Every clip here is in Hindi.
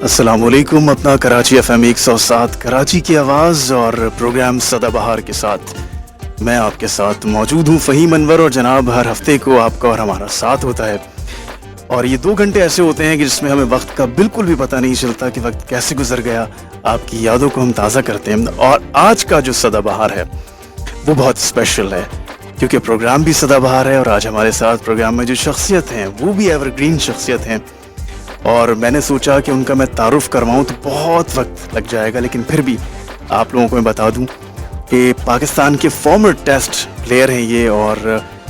अस्सलामुअलैकुम। अपना कराची FM 107 कराची की आवाज़ और प्रोग्राम सदाबहार के साथ मैं आपके साथ मौजूद हूँ फ़हीम अनवर। और जनाब, हर हफ्ते को आपका और हमारा साथ होता है और ये 2 घंटे ऐसे होते हैं कि जिसमें हमें वक्त का बिल्कुल भी पता नहीं चलता कि वक्त कैसे गुजर गया। आपकी यादों को हम ताज़ा करते हैं और आज का जो सदाबहार है वो बहुत स्पेशल है क्योंकि प्रोग्राम भी सदाबहार है और आज हमारे साथ प्रोग्राम में जो शख्सियत हैं वो भी एवरग्रीन शख्सियत हैं। और मैंने सोचा कि उनका मैं तारुफ़ करवाऊँ तो बहुत वक्त लग जाएगा, लेकिन फिर भी आप लोगों को मैं बता दूं कि पाकिस्तान के फॉर्मर टेस्ट प्लेयर हैं ये। और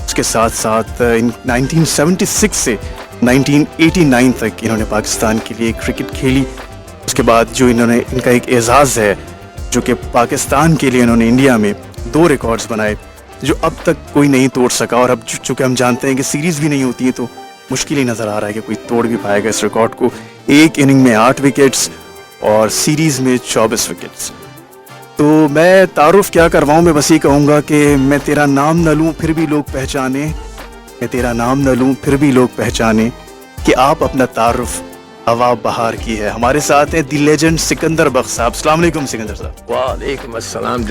उसके साथ साथ 1976 से 1989 तक इन्होंने पाकिस्तान के लिए क्रिकेट खेली। उसके बाद जो इनका एक एजाज़ है जो कि पाकिस्तान के लिए इन्होंने इंडिया में 2 रिकॉर्ड्स बनाए जो अब तक कोई नहीं तोड़ सका। और अब चूँकि हम जानते हैं कि सीरीज़ भी नहीं होती है तो मुश्किल ही नज़र आ रहा है कि कोई तोड़ भी पाएगा इस रिकॉर्ड को। एक इनिंग में 8 विकेट्स और सीरीज़ में 24 विकेट्स। तो मैं तारुफ़ क्या करवाऊँ, मैं बस ये कहूँगा कि मैं तेरा नाम न लूँ फिर भी लोग पहचाने, मैं तेरा नाम न लूँ फिर भी लोग पहचाने कि आप अपना तारुफ़ हवा बहार की है। हमारे साथ हैं दी लेजेंड सिकंदर बख्श साहब। अस्सलाम वालेकुम सिकंदर साहब। वालेकुम अस्सलाम।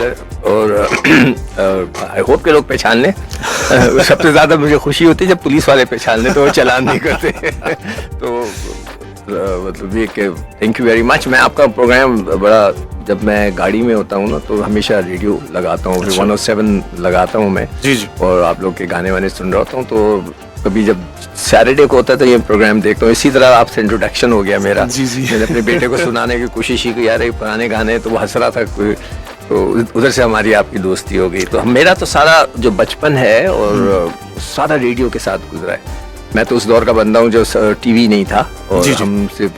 और आई होप के लोग पहचान लें। सबसे ज़्यादा मुझे खुशी होती है जब पुलिस वाले पहचान लें तो वो चालान नहीं करते। तो मतलब ये कि थैंक यू वेरी मच। मैं आपका प्रोग्राम बड़ा, जब मैं गाड़ी में होता हूँ ना तो हमेशा रेडियो लगाता हूँ। अच्छा। 107 लगाता हूँ मैं। जी जी। और आप लोग के गाने वाने सुन रहा होता हूँ तो कभी जब सैटरडे को होता है तो ये प्रोग्राम देखता हूँ। इसी तरह आपसे इंट्रोडक्शन हो गया मेरा। जी जी। मैंने अपने बेटे को सुनाने की कोशिश की, यार ये पुराने गाने, तो वो हंस रहा था तो उधर से हमारी आपकी दोस्ती हो गई। तो मेरा तो सारा जो बचपन है और सारा रेडियो के साथ गुजरा है। मैं तो उस दौर का बंदा हूँ जो टीवी नहीं था और जी जी। हम सिर्फ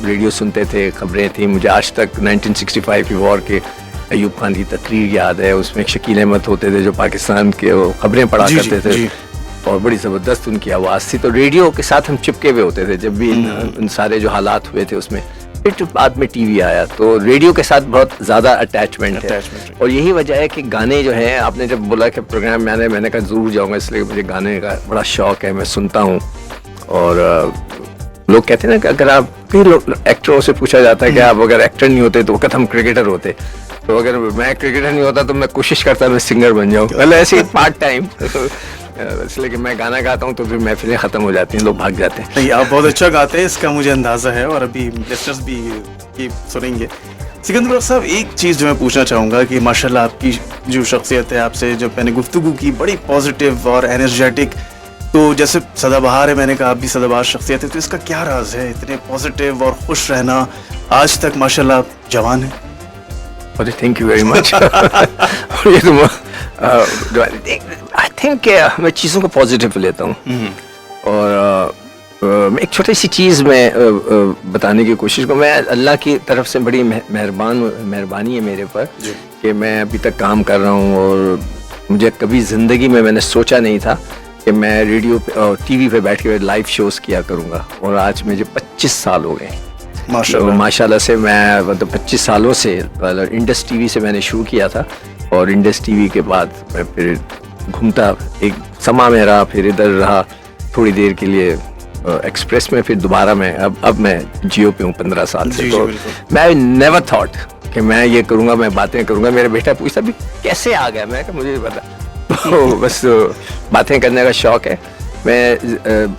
रेडियो सुनते थे, खबरें थी। मुझे आज तक 1965 की वॉर के अयूब खान की तकरीर याद है। उसमें शकील अहमद होते थे जो पाकिस्तान के खबरें पढ़ा करते थे और बड़ी ज़बरदस्त उनकी आवाज़ थी। तो रेडियो के साथ हम चिपके हुए होते थे जब भी इन सारे जो हालात हुए थे उसमें। फिर बाद में टीवी आया तो रेडियो के साथ बहुत ज़्यादा अटैचमेंट है। और यही वजह है कि गाने जो हैं, आपने जब बोला कि प्रोग्राम मैंने कहा ज़रूर जाऊँगा, इसलिए मुझे गाने का बड़ा शौक़ है, मैं सुनता हूँ। और लोग कहते हैं ना कि अगर आप कई लोग एक्टरों से पूछा जाता है कि आप अगर एक्टर नहीं होते तो वक्त हम क्रिकेटर होते। तो अगर मैं क्रिकेटर नहीं होता तो मैं कोशिश करता मैं सिंगर बन जाऊँ, मतलब ऐसे पार्ट टाइम। इसलिए कि मैं गाना गाता हूँ तो फिर महफिलें ख़त्म हो जाती हैं, लोग भाग जाते हैं। नहीं, आप बहुत अच्छा गाते हैं, इसका मुझे अंदाज़ा है और अभी लिस्टर्स भी ये सुनेंगे। सिकंदर साहब, एक चीज़ जो मैं पूछना चाहूँगा कि माशाल्लाह आपकी जो शख्सियत है, आपसे जब मैंने गुफ्तगू की बड़ी पॉजिटिव और एनर्जेटिक, तो जैसे सदाबहार है, मैंने कहा आप भी सदाबहार शख्सियत है, तो इसका क्या राज है इतने पॉजिटिव और खुश रहना? आज तक माशाल्लाह आप जवान हैं। अरे थैंक यू वेरी मच। ये तो आई थिंक मैं चीज़ों को पॉजिटिव लेता हूँ। और एक छोटी सी चीज़ मैं बताने की कोशिश करूँ। मैं अल्लाह की तरफ से बड़ी मेहरबानी है मेरे पर कि मैं अभी तक काम कर रहा हूँ। और मुझे कभी ज़िंदगी में मैंने सोचा नहीं था कि मैं रेडियो पे और टीवी पे बैठ के लाइव शोज़ किया करूँगा। और आज मुझे 25 साल हो गए माशाल्लाह से। मैं मतलब 25 सालों से इंडस टीवी से मैंने शुरू किया था और इंडस टीवी के बाद मैं फिर घूमता, एक समा में रहा, फिर इधर रहा थोड़ी देर के लिए एक्सप्रेस में, फिर दोबारा मैं अब मैं जियो पे हूँ 15 साल से। तो मैं नेवर थॉट कि मैं ये करूँगा, मैं बातें करूँगा। मेरा बेटा पूछता भी कैसे आ गया, मैं मुझे पता। तो बस बातें करने का शौक़ है। मैं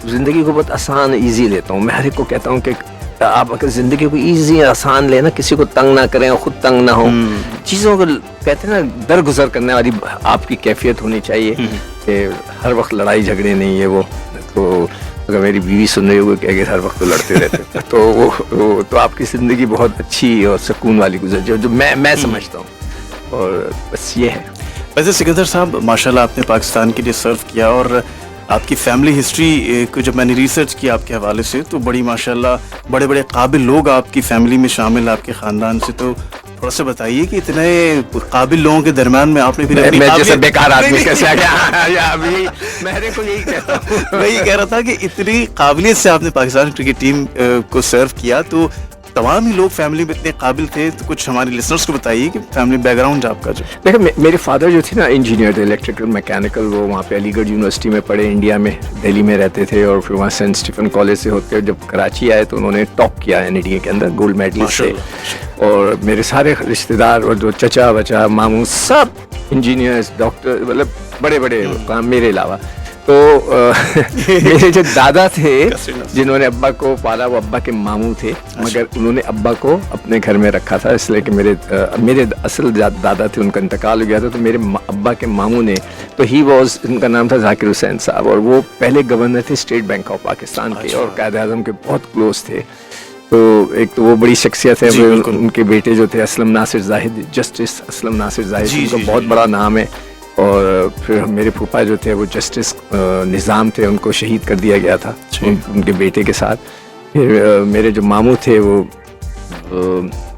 ज़िंदगी को बहुत आसान ईजी लेता हूँ। मैं हर एक को कहता हूँ कि आप अगर ज़िंदगी को ईजी आसान लेना, किसी को तंग ना करें और ख़ुद तंग ना हो। चीज़ों को कहते हैं ना, दरगुजर करने वाली आपकी कैफियत होनी चाहिए कि हर वक्त लड़ाई झगड़े नहीं है वो। तो अगर मेरी बीवी सुन रही होगी कि हर वक्त तो लड़ते रहते तो वो तो आपकी ज़िंदगी बहुत अच्छी और सुकून वाली गुजर जो मैं समझता हूँ। और बस ये है। वैसे सिकंदर साहब, माशाल्लाह आपने पाकिस्तान के लिए सर्व किया और आपकी फैमिली हिस्ट्री को जब मैंने रिसर्च किया आपके हवाले से तो बड़ी माशाल्लाह बड़े बड़े काबिल लोग आपकी फैमिली में शामिल, आपके ख़ानदान से। तो थोड़ा सा बताइए कि इतने काबिल लोगों के दरमियान में आपने फिर मैं जैसे बेकार आदमी कैसे आ गया? अभी मैं को यही कहता हूँ। मैं ये कह रहा था कि इतनी काबिलियत से आपने पाकिस्तान क्रिकेट टीम को सर्व किया, तो तमाम ही लोग फैमिली में इतने काबिल थे, तो कुछ हमारे लिसनर्स को बताइए कि फैमिली बैकग्राउंड आपका जो। देखो मेरे फादर जो थे ना इंजीनियर थे, इलेक्ट्रिकल मैकेनिकल, वो वहाँ पे अलीगढ़ यूनिवर्सिटी में पढ़े, इंडिया में दिल्ली में रहते थे, और फिर वहाँ सेंट स्टीफन कॉलेज से होकर जब कराची आए तो उन्होंने टॉप किया NIDA के अंदर, गोल्ड मेडलिस्ट थे। और मेरे सारे रिश्तेदार और जो चचा बचा मामू सब इंजीनियर्स, डॉक्टर, मतलब बड़े बड़े काम मेरे अलावा। तो मेरे जो दादा थे जिन्होंने अब्बा को पाला, वो अब्बा के मामू थे, मगर उन्होंने अब्बा को अपने घर में रखा था, इसलिए कि मेरे असल दादा थे, उनका इंतकाल हो गया था, तो मेरे अब्बा के मामू ने, तो ही वाज, उनका नाम था जाकिर हुसैन साहब, और वो पहले गवर्नर थे स्टेट बैंक ऑफ पाकिस्तान के, और कायद आज़म के बहुत क्लोज थे। तो एक तो वो बड़ी शख्सियत है। उनके बेटे जो थे असलम नासिर जाहिद, जस्टिस असलम नासिर जाहिद, उनका बहुत बड़ा नाम है। और फिर मेरे फूफा जो थे वो जस्टिस निज़ाम थे, उनको शहीद कर दिया गया था उनके बेटे के साथ। फिर मेरे जो मामू थे वो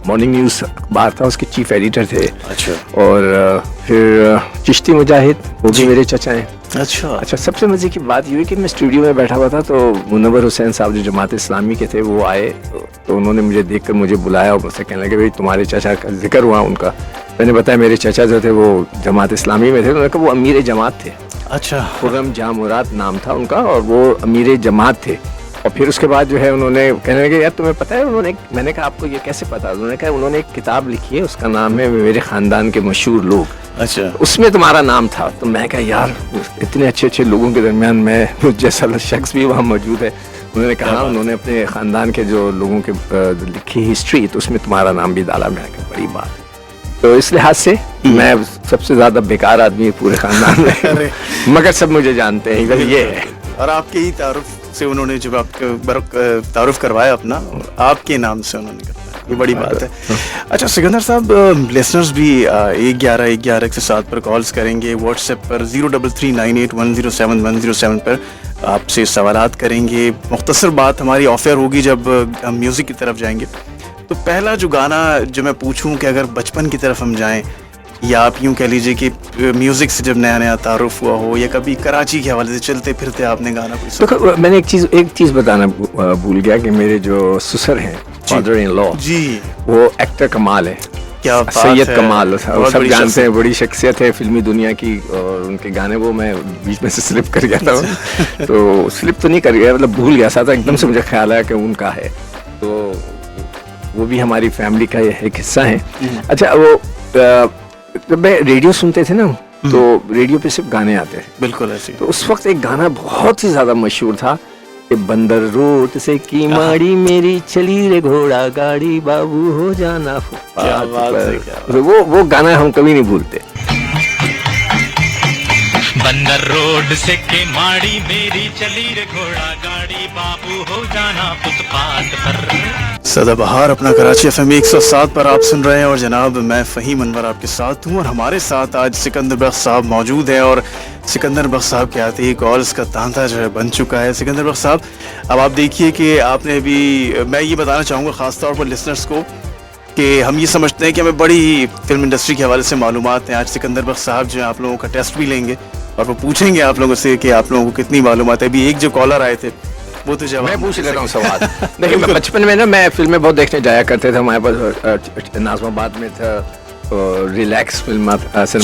मॉर्निंग न्यूज़ अखबार था, उसके चीफ एडिटर थे। अच्छा। और फिर चिश्ती मुजाहिद, वो भी मेरे चचा हैं। अच्छा। सबसे मज़े की बात ये हुई कि मैं स्टूडियो में बैठा हुआ था, तो मुनव्वर हुसैन साहब जो जमात इस्लामी के थे वो आए, तो उन्होंने मुझे देखकर मुझे बुलाया और मुझसे कहने लगे भाई तुम्हारे चचा का जिक्र हुआ उनका। मैंने बताया मेरे चचा जो थे वो जमात इस्लामी में थे, उन्होंने कहा वो अमीर जमात थे। अच्छा। खुर्रम जहाँ मुराद नाम था उनका, और वो अमीर जमात थे। और फिर उसके बाद जो है उन्होंने कहने लगे यार तुम्हें पता है, उन्होंने, मैंने कहा आपको ये कैसे पता? उन्होंने कहा उन्होंने एक किताब लिखी है, उसका नाम है मेरे ख़ानदान के मशहूर लोग। अच्छा। उसमें तुम्हारा नाम था। तो मैं कहा यार इतने अच्छे अच्छे लोगों के दरमियान मैं, मुझ जैसा शख्स भी वहाँ मौजूद है। उन्होंने कहा उन्होंने अपने ख़ानदान के जो लोगों के लिखी हिस्ट्री, तो उसमें तुम्हारा नाम भी डाला। मैंने कहा बड़ी बात है। तो इस लिहाज से मैं सबसे ज़्यादा बेकार आदमी पूरे ख़ानदान में, मगर सब मुझे जानते हैं, इधर ये है। और आपके ही तारुफ से उन्होंने जब आपके तारुफ करवाया अपना, आपके नाम से उन्होंने करवाया, ये बड़ी बात है। अच्छा सिकंदर साहब, लिसनर्स भी 1111 से 7 पर कॉल्स करेंगे, व्हाट्सएप पर 03398107 पर आपसे सवालात करेंगे। मुख्तसर बात हमारी ऑफेयर होगी जब हम म्यूज़िक की तरफ जाएंगे। तो पहला जो गाना जो मैं पूछूं कि अगर बचपन की तरफ हम जाएं, या आप यूँ कह लीजिए कि म्यूज़िक से जब नया नया तारुफ हुआ हो, या कभी कराची के हवाले से चलते फिरते आपने गाना कोई सुना? तो मैंने एक चीज़ बताना भूल गया कि मेरे जो ससुर हैं, फादर इन लॉ जी, वो एक्टर कमाल है। क्या सैयद कमाल, सब जानते हैं, बड़ी शख्सियत है फिल्मी दुनिया की। और उनके गाने वो मैं बीच में से स्लिप कर गया था तो स्लिप तो नहीं कर गया, मतलब भूल गया था, एकदम से मुझे ख्याल आया कि उनका है। तो वो भी हमारी फैमिली का एक हिस्सा है। अच्छा, वो जब मैं रेडियो सुनते थे ना, तो रेडियो पे सिर्फ गाने आते थे। बिल्कुल ऐसे। तो उस वक्त एक गाना बहुत ही ज्यादा मशहूर था कि बंदर रोड से की माड़ी मेरी चली रे घोड़ा गाड़ी बाबू हो जाना फुटपाथ पर। वो गाना हम कभी नहीं भूलते। बंदर रोड से के माड़ी मेरी चली रे घोड़ा गाड़ी बाबू हो जाना फुटपाथ पर। सदाबहार अपना कराची FM 107 पर आप सुन रहे हैं, और जनाब मैं फ़हीम अनवर आपके साथ हूँ, और हमारे साथ आज सिकंदर बख्श साहब मौजूद हैं। और सिकंदर बख्श साहब के आते ही कॉल्स का तांता जो है बन चुका है। सिकंदर बख्श साहब, अब आप देखिए कि आपने भी, मैं ये बताना चाहूँगा ख़ास तौर पर लिसनर्स को कि हम ये समझते हैं कि हमें बड़ी फिल्म इंडस्ट्री के हवाले से मालूमात हैं। आज सिकंदर बख्श साहब जो है आप लोगों का टेस्ट भी लेंगे, और वो पूछेंगे आप लोगों से कि आप लोगों को कितनी मालूमात है। अभी एक जो कॉलर आए थे वो तो जवाब मैं पूछ लेता हूँ सवाल। देखिए बचपन में ना मैं फिल्में बहुत देखने जाया करते थे। हमारे पास नाज़िमाबाद में था रिलैक्स सिनेमा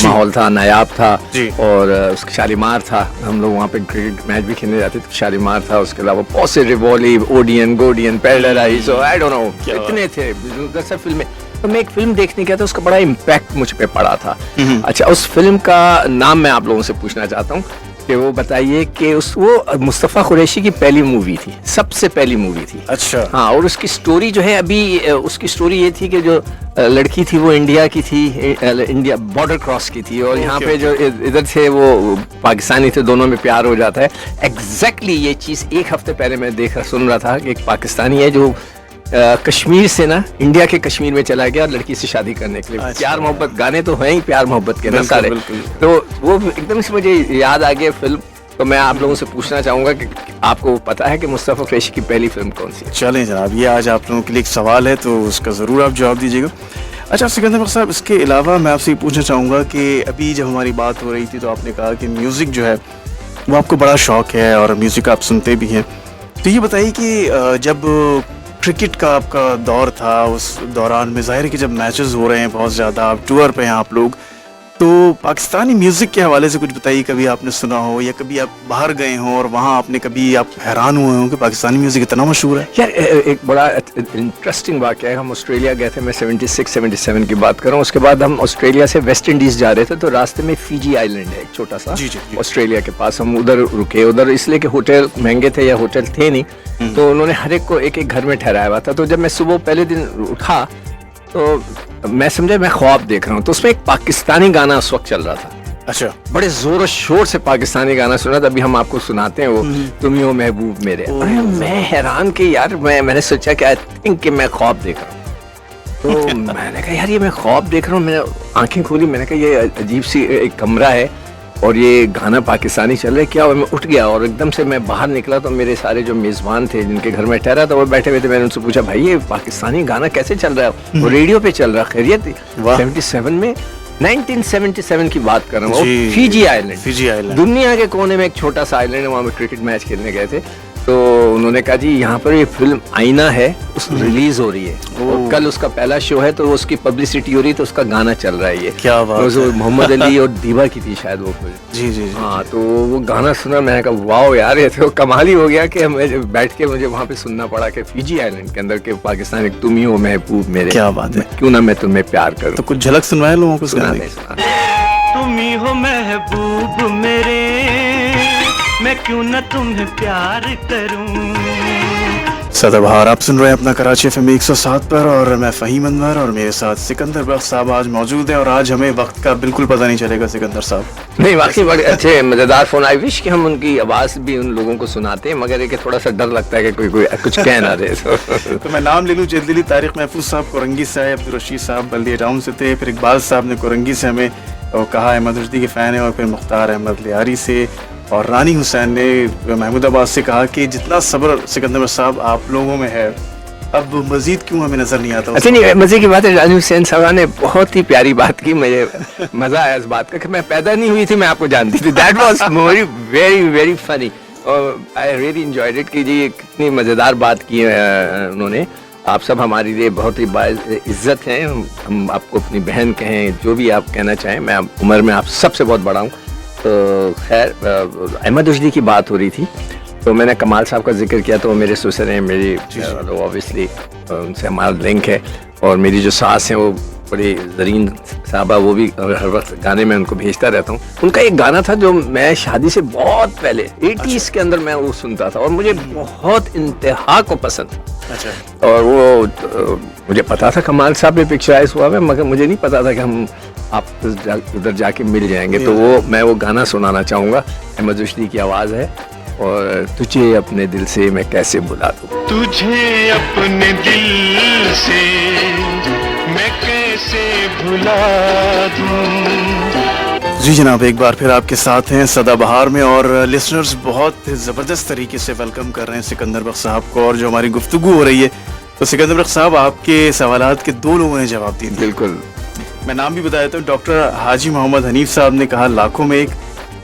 हॉल था, नायाब था, और शालीमार था। हम लोग वहाँ पे क्रिकेट मैच भी खेलने जाते थे। शालीमार था, उसके अलावा बहुत से रिवॉली, ओडियन, गोडियन, पैराडाइज, आई डोंट नो कितने थे दरअसल फिल्में। तो मैं एक फिल्म देखने गया था, उसका बड़ा इम्पैक्ट मुझ पे पड़ा था। अच्छा, उस फिल्म का नाम मैं आप लोगों से पूछना चाहता हूँ कि वो बताइए कि वो मुस्तफ़ा कुरैशी की पहली मूवी थी, सबसे पहली मूवी थी। अच्छा। हाँ, और उसकी स्टोरी जो है, अभी उसकी स्टोरी ये थी कि जो लड़की थी वो इंडिया की थी, इंडिया बॉर्डर क्रॉस की थी, और यहाँ पे जो इधर थे वो पाकिस्तानी थे, दोनों में प्यार हो जाता है। एग्जैक्टली ये चीज़ एक हफ्ते पहले मैं सुन रहा था कि एक पाकिस्तानी है जो कश्मीर से ना इंडिया के कश्मीर में चला गया लड़की से शादी करने के लिए। अच्छा। प्यार मोहब्बत, गाने तो हैं ही प्यार मोहब्बत के ना सारे। तो वो एकदम से मुझे याद आ गया फिल्म। तो मैं आप लोगों से पूछना चाहूँगा कि आपको पता है कि मुस्तफ़ा कुरैशी की पहली फिल्म कौन सी है? चलें जनाब, ये आज आप लोगों के लिए एक सवाल है, तो उसका ज़रूर आप जवाब दीजिएगा। अच्छा सिकंदर बख्श साहब, इसके अलावा मैं आपसे ये पूछना चाहूँगा कि अभी जब हमारी बात हो रही थी तो आपने कहा कि म्यूज़िक जो है वो आपको बड़ा शौक़ है और म्यूज़िक आप सुनते भी हैं। तो ये बताइए कि जब क्रिकेट का आपका दौर था, उस दौरान में ज़ाहिर है कि जब मैचेस हो रहे हैं बहुत ज़्यादा, आप टूर पे हैं आप लोग, तो पाकिस्तानी म्यूज़िक के हवाले से कुछ बताइए। कभी आपने सुना हो या कभी आप बाहर गए हों और वहाँ आपने कभी आप हैरान हुए हों कि पाकिस्तानी म्यूज़िक इतना मशहूर है? यार एक बड़ा इंटरेस्टिंग वाक़या है। हम ऑस्ट्रेलिया गए थे, मैं 76-77 की बात कर रहा हूँ। उसके बाद हम ऑस्ट्रेलिया से वेस्ट इंडीज़ जा रहे थे, तो रास्ते में फिजी आइलैंड है एक छोटा सा, जी। ऑस्ट्रेलिया के पास। हम उधर रुके, उधर इसलिए कि होटल महंगे थे या होटल थे नहीं, तो उन्होंने हर एक को एक एक घर में ठहराया हुआ था। तो जब मैं सुबह पहले दिन उठा तो मैं समझा मैं ख्वाब देख रहा हूँ, तो उसमें एक पाकिस्तानी गाना उस वक्त चल रहा था। अच्छा। बड़े जोर शोर से पाकिस्तानी गाना सुना था, अभी हम आपको सुनाते हैं वो, तुम ही हो महबूब मेरे। अरे मैं हैरान कि यार मैंने सोचा कि आई थिंक कि मैं ख्वाब देख रहा हूँ। तो मैंने कहा यार ये मैं ख्वाब देख रहा हूँ। मैंने आंखें खोली, मैंने कहा ये अजीब सी एक कमरा है और ये गाना पाकिस्तानी चल रहा है, क्या हुआ? मैं उठ गया और एकदम से मैं बाहर निकला तो मेरे सारे जो मेज़बान थे जिनके घर में ठहरा था वो बैठे हुए थे। मैंने उनसे पूछा भाई ये पाकिस्तानी गाना कैसे चल रहा है? वो रेडियो पे चल रहा, खैरियत? 77 में 1977 की बात कर रहा हूँ, फिजी आइलैंड, दुनिया के कोने में एक छोटा सा आइलैंड है, वहाँ पे क्रिकेट मैच खेलने गए थे। तो उन्होंने कहा जी यहाँ पर ये फिल्म आईना है, उस रिलीज हो रही है और कल उसका पहला शो है, तो उसकी पब्लिसिटी हो रही है, तो उसका गाना चल रहा है। ये क्या बात है। मोहम्मद अली और दीवा की थी शायद वो फिल्म। जी। हाँ, तो वो गाना सुना, मैंने कहा वाह यार ये तो कमाल ही हो गया कि हमें बैठ के मुझे वहाँ पे सुनना पड़ा कि फिजी आइलैंड के अंदर के पाकिस्तान, तुम ही हो महबूब मेरे, क्या बात है, क्यों ना मैं तुम्हें प्यार करूं। तो कुछ झलक सुनवाए लोगों को। सुना। तुम ही हो महबूब मेरे, मैं क्यों न तुम्हें प्यार करूं। सदाबहार आप सुन रहे हैं अपना कराची FM 107 पर और मैं फ़हीम अनवर और मेरे साथ सिकंदर बख्श साहब आज मौजूद हैं। और आज हमें वक्त का बिल्कुल पता नहीं चलेगा सिकंदर साहब। नहीं वाकई बड़े अच्छे मज़ेदार फ़ोन। आई विश कि हम उनकी आवाज़ भी उन लोगों को सुनाते हैं, मगर एक थोड़ा सा डर लगता है कि कोई कुछ कह ना दे। तो मैं नाम ले लूँ जल्दी। तारिक महफूज साहब कोरंगी से आए, अब्दुल रशीद साहब बल्दिया टाउन से थे, फिर इकबाल साहब ने कोरंगी से हमें कहा अहमद रुश्दी के फ़ैन है, और फिर मुख्तार अहमद लियारी से, और रानी हुसैन ने महमूदाबाद से कहा कि जितना सब्र सिकंदर साहब आप लोगों में है अब मजीद क्यों हमें नजर नहीं आता। अच्छा नहीं, मजे की बात है, रानी हुसैन साहब ने बहुत ही प्यारी बात की, मुझे मजा आया इस बात का कि मैं पैदा नहीं हुई थी मैं आपको जानती थी। That was very very funny और आई रियली एंजॉयड इट कि जी कितनी मजेदार बात की है उन्होंने। आप सब हमारे लिए बहुत ही इज्जत हैं, हम आपको अपनी बहन कहें, जो भी आप कहना चाहें। मैं उम्र में आप सबसे बहुत बड़ा हूँ। तो खैर अहमद रुश्दी की बात हो रही थी, तो मैंने कमाल साहब का जिक्र किया, तो वो मेरे ससुर हैं, मेरी ऑब्वियसली उनसे हमारा लिंक है। और मेरी जो सास हैं वो बड़ी ज़रीन साहबा, वो भी हर वक्त गाने में उनको भेजता रहता हूँ। उनका एक गाना था जो मैं शादी से बहुत पहले 80s के अंदर मैं वो सुनता था और मुझे बहुत इंतहा को पसंद। अच्छा। और वो मुझे पता था कमाल साहब ने पिक्चराइज हुआ है, मगर मुझे नहीं पता था कि हम आप उधर जाके मिल जाएंगे। तो वो मैं वो गाना सुनाना चाहूँगा, अहमद रुश्दी की आवाज़ है, और तुझे अपने दिल से मैं कैसे भुला दूँ। तुझे अपने दिल से मैं कैसे भुला दूँ। जी जनाब, एक बार फिर आपके साथ हैं सदाबहार में, और लिसनर्स बहुत ज़बरदस्त तरीके से वेलकम कर रहे हैं सिकंदर बख्श साहब को, और जो हमारी गुफ्तगू हो रही है। तो सिकंदर बख्श साहब, आपके सवालात के दो लोगों ने जवाब दिए। बिल्कुल, मैं नाम भी बता देता हूँ। डॉक्टर हाजी मोहम्मद हनीफ साहब ने कहा लाखों में एक,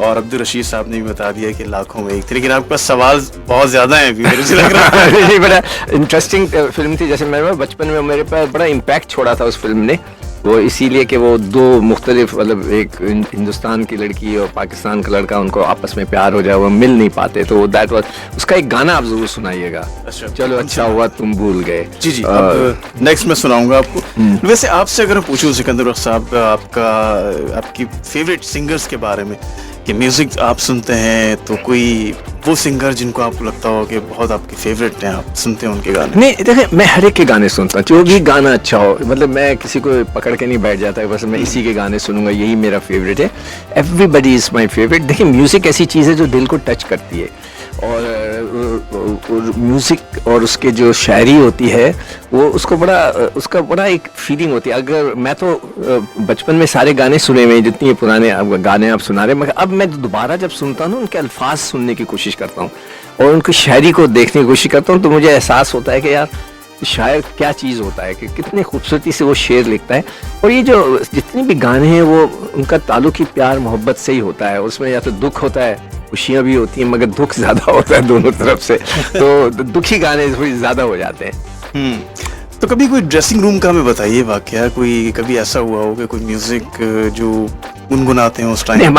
और अब्दुल रशीद साहब ने भी बता दिया कि लाखों में एक। लेकिन आपके पास सवाल बहुत ज्यादा है, मुझे लग रहा है। बड़ा इंटरेस्टिंग फिल्म थी, जैसे मेरे बचपन में मेरे पास बड़ा इम्पैक्ट छोड़ा था उस फिल्म ने, वो इसीलिए कि वो दो मुख्तलिफ, मतलब एक हिंदुस्तान की लड़की और पाकिस्तान का लड़का, उनको आपस में प्यार हो जाए, वो मिल नहीं पाते, तो दैट वाज उसका एक गाना आप जरूर सुनाइएगा। अच्छा, चलो अच्छा हुआ तुम भूल गए। जी अब नेक्स्ट मैं सुनाऊंगा आपको। वैसे आपसे अगर पूछूं सिकंदर साहब, आपकी फेवरेट सिंगर्स के बारे में, कि म्यूजिक आप सुनते हैं तो कोई वो सिंगर जिनको आपको लगता हो कि बहुत आपके फेवरेट हैं, आप सुनते हैं उनके गाने? नहीं देखिए, मैं हर एक के गाने सुनता हूँ, जो भी गाना अच्छा हो, मतलब मैं किसी को पकड़ के नहीं बैठ जाता है, बस मैं इसी के गाने सुनूंगा, यही मेरा फेवरेट है। Everybody is my favourite. देखिए म्यूज़िक ऐसी चीज़ है जो दिल को टच करती है, और म्यूज़िक और उसके जो शायरी होती है वो उसका बड़ा एक फीलिंग होती है। अगर मैं तो बचपन में सारे गाने सुने हुए हैं, जितने पुराने गाने आप सुना रहे हैं, मगर अब मैं दोबारा जब सुनता हूँ ना, उनके अल्फाज सुनने की कोशिश करता हूँ और उनकी शायरी को देखने की कोशिश करता हूँ, तो मुझे एहसास होता है कि यार शायर क्या चीज़ होता है, कि कितने खूबसूरती से वो शेर लिखता है। और ये जो जितने भी गाने हैं वो उनका ताल्लुक ही प्यार मोहब्बत से ही होता है। उसमें या तो दुख होता है, खुशियाँ भी होती हैं, मगर दुख ज़्यादा होता है दोनों तरफ से, तो दुखी गाने थोड़ी ज़्यादा हो जाते हैं। तो कभी कोई ड्रेसिंग रूम का हमें बताइए वाकया, कोई कभी ऐसा हुआ हो कि कोई म्यूजिक जो गुनगुनाते हैं उस टाइम?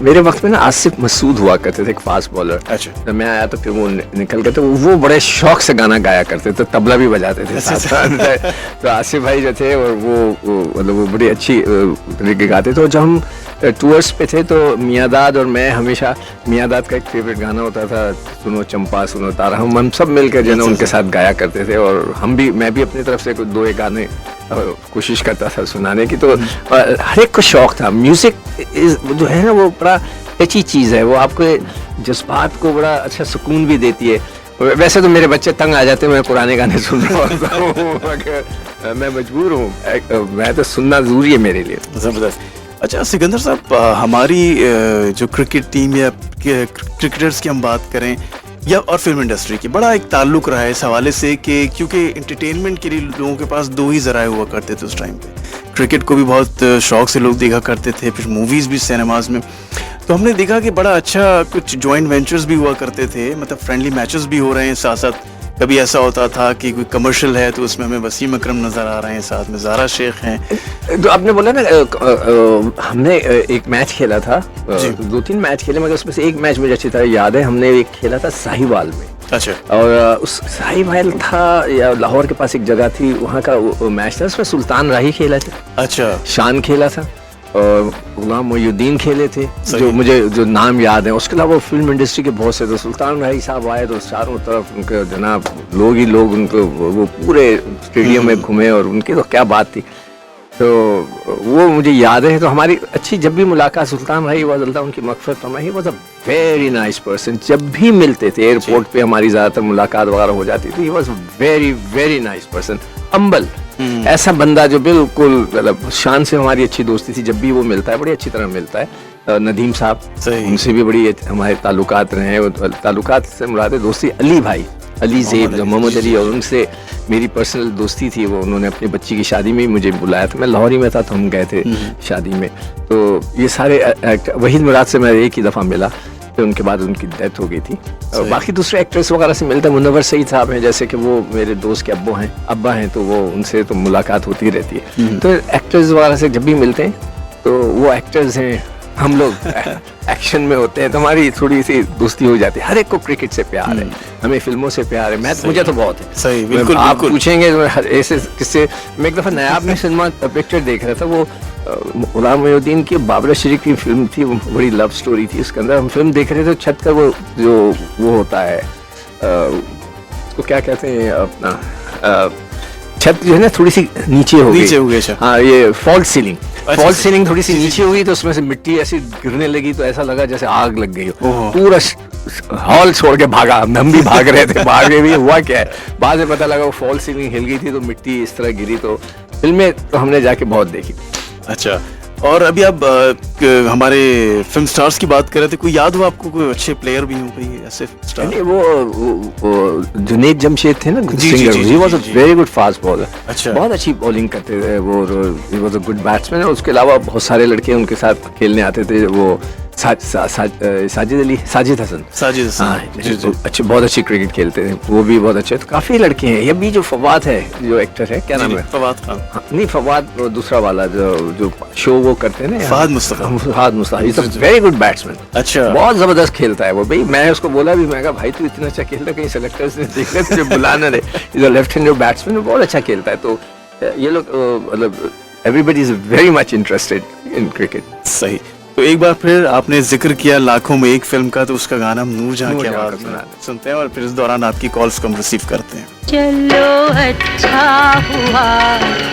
मेरे वक्त में ना आसिफ मसूद हुआ करते थे, एक फास्ट बॉलर। अच्छा। जब मैं आया तो फिर वो निकल गए, तो वो बड़े शौक से गाना गाया करते थे, तबला भी बजाते थे साथ। तो आसिफ भाई जो थे और वो मतलब वो बड़ी अच्छी तरीके गाते थे। और जब हम टूर्स पे थे तो मियाँदाद और मैं हमेशा, मियाँदाद का एक फेवरेट गाना होता था, सुनो चंपा सुनो तारा, हम सब मिलकर जो है ना उनके साथ गाया करते थे। और मैं भी अपनी तरफ से कुछ दो एक गाने कोशिश करता था सुनाने की। तो हर एक को शौक था। म्यूजिक जो है ना वो बड़ा अच्छी चीज़ है, वो आपको जज्बात को बड़ा अच्छा सुकून भी देती है। वैसे तो मेरे बच्चे तंग आ जाते हैं मैं पुराने गाने सुन रहा होता हूँ, मैं मजबूर हूँ, मैं तो सुनना ज़रूरी है मेरे लिए। ज़बरदस्त। अच्छा सिकंदर साहब, हमारी जो क्रिकेट टीम या क्रिकेटर्स की हम बात करें या और फिल्म इंडस्ट्री की, बड़ा एक ताल्लुक रहा है इस हवाले से कि क्योंकि एंटरटेनमेंट के लिए लोगों के पास दो ही ज़राए हुआ करते थे उस टाइम पे। क्रिकेट को भी बहुत शौक से लोग देखा करते थे, फिर मूवीज़ भी सिनेमाज में। तो हमने देखा कि बड़ा अच्छा कुछ जॉइंट वेंचर्स भी हुआ करते थे, मतलब फ्रेंडली मैचेस भी हो रहे हैं साथ साथ। कभी ऐसा होता था कि कोई कमर्शियल है तो उसमें हमें वसीम अकरम नज़र आ रहे हैं, साथ में ज़ारा शेख हैं। तो आपने बोला ना हमने एक मैच खेला था, 2-3 मैच खेले, मगर उसमें से एक मैच मुझे अच्छी तरह याद है। हमने एक खेला था साहिवाल में। अच्छा। और उस साहिवाल था या लाहौर के पास एक जगह थी, वहाँ का मैच था, उसमें सुल्तान राही खेला था। अच्छा। शान खेला था और गुलाम मोइनुद्दीन खेले थे, जो मुझे जो नाम याद है। उसके अलावा फिल्म इंडस्ट्री के बहुत से, तो सुल्तान राही साहब आए तो चारों तरफ उनके जनाब लोग ही लोग, उनको वो पूरे स्टेडियम में घूमे और उनकी तो क्या बात थी। तो वो मुझे याद है। तो हमारी अच्छी जब भी मुलाकात, सुल्तान राही वाज अल्लाह उनकी मग़फ़िरत फरमाए, he was a very nice person. जब भी मिलते थे एयरपोर्ट पे हमारी ज़्यादातर मुलाकात वगैरह हो जाती थी। ही was very very nice person, humble, ऐसा बंदा जो बिल्कुल मतलब शान से हमारी अच्छी दोस्ती थी। जब भी वो मिलता है बड़ी अच्छी तरह मिलता है। नदीम साहब, उनसे भी बड़ी हमारे ताल्लुकात रहे हैं। ताल्लुकात से मुराद है दोस्ती। अली भाई, अली ज़ेब, जो मोहम्मद अली, और उनसे मेरी पर्सनल दोस्ती थी। वो उन्होंने अपनी बच्ची की शादी में मुझे बुलाया था, मैं लाहौर ही में था, तो हम गए थे शादी में। तो ये सारे वहीद मुराद से मैं एक ही दफ़ा मिला, फिर उनके बाद उनकी डेथ हो गई थी। और बाकी दूसरे एक्ट्रेस वगैरह से मिलता, मुनव्वर सईद साहब हैं, जैसे कि वो मेरे दोस्त के अब्बा हैं, तो वो उनसे तो मुलाकात होती रहती है। तो एक्ट्रेस वगैरह से जब भी मिलते हैं तो वो एक्टर्स हैं, हम लोग एक्शन में होते हैं, तो हमारी थोड़ी सी दोस्ती हो जाती है। हर एक को क्रिकेट से प्यार है, हमें फिल्मों से प्यार है। मुझे तो बहुत है। सही, बिल्कुल। आप पूछेंगे ऐसे किससे। मैं एक दफ़ा नायाब में सिनेमा पिक्चर देख रहा था, वो गुलाम मोइनुद्दीन की बाबरा शरीफ की फिल्म थी, वो बड़ी लव स्टोरी थी। उसके अंदर हम फिल्म देख रहे थे, छत का वो जो वो होता है, उसको क्या कहते हैं अपना, छत जो है ना थोड़ी सी नीचे हो गई। हाँ, ये फॉल्स सीलिंग। फॉल्स सीलिंग थोड़ी सी नीचे हुई तो उसमें से मिट्टी ऐसी गिरने लगी, तो ऐसा लगा जैसे आग लग गई हो। पूरा हॉल छोड़ के भागा, हम भी भाग रहे थे, भागे भी। हुआ क्या है, बाद में पता लगा वो फॉल्स सीलिंग हिल गई थी, तो मिट्टी इस तरह गिरी। तो फिल्में तो हमने जाके बहुत देखी। अच्छा। और अभी आप हमारे फिल्म स्टार्स की बात कर रहे थे, कोई याद हो आपको, कोई अच्छे प्लेयर भी हो कोई ऐसे स्टार? वो जुनैद जमशेद थे ना, singer, he was a very good fast bowler. अच्छा। बहुत अच्छी बॉलिंग करते थे वो, he was a good batsman. और उसके अलावा बहुत सारे लड़के उनके साथ खेलने आते थे, वो साजिद हसन, अच्छे, बहुत अच्छी क्रिकेट खेलते थे, वो भी बहुत अच्छे। तो काफी लड़के हैं। ये भी जो फवाद है, जो एक्टर है, क्या नाम है? फवाद खान। नहीं, फवाद दूसरा वाला जो शो वो करते हैं ना, Fahad Mustafa, is a very good batsman. अच्छा। बहुत जबरदस्त खेलता है वो। भाई मैं उसको बोला भी, मैं कहा भाई तू इतना अच्छा खेलता, कहीं सेलेक्टर्स ने देख लिया तुझे बुलाना रहे। Is a left handed batsman, बहुत अच्छा खेलता है। तो ये लोग मतलब everybody is very much interested in cricket. सही। तो एक बार फिर आपने जिक्र किया लाखों में एक फिल्म का, तो उसका गाना हम नूरजहां की आवाज में सुनते हैं और फिर इस दौरान आपकी कॉल्स को हम रिसीव करते हैं। चलो अच्छा हुआ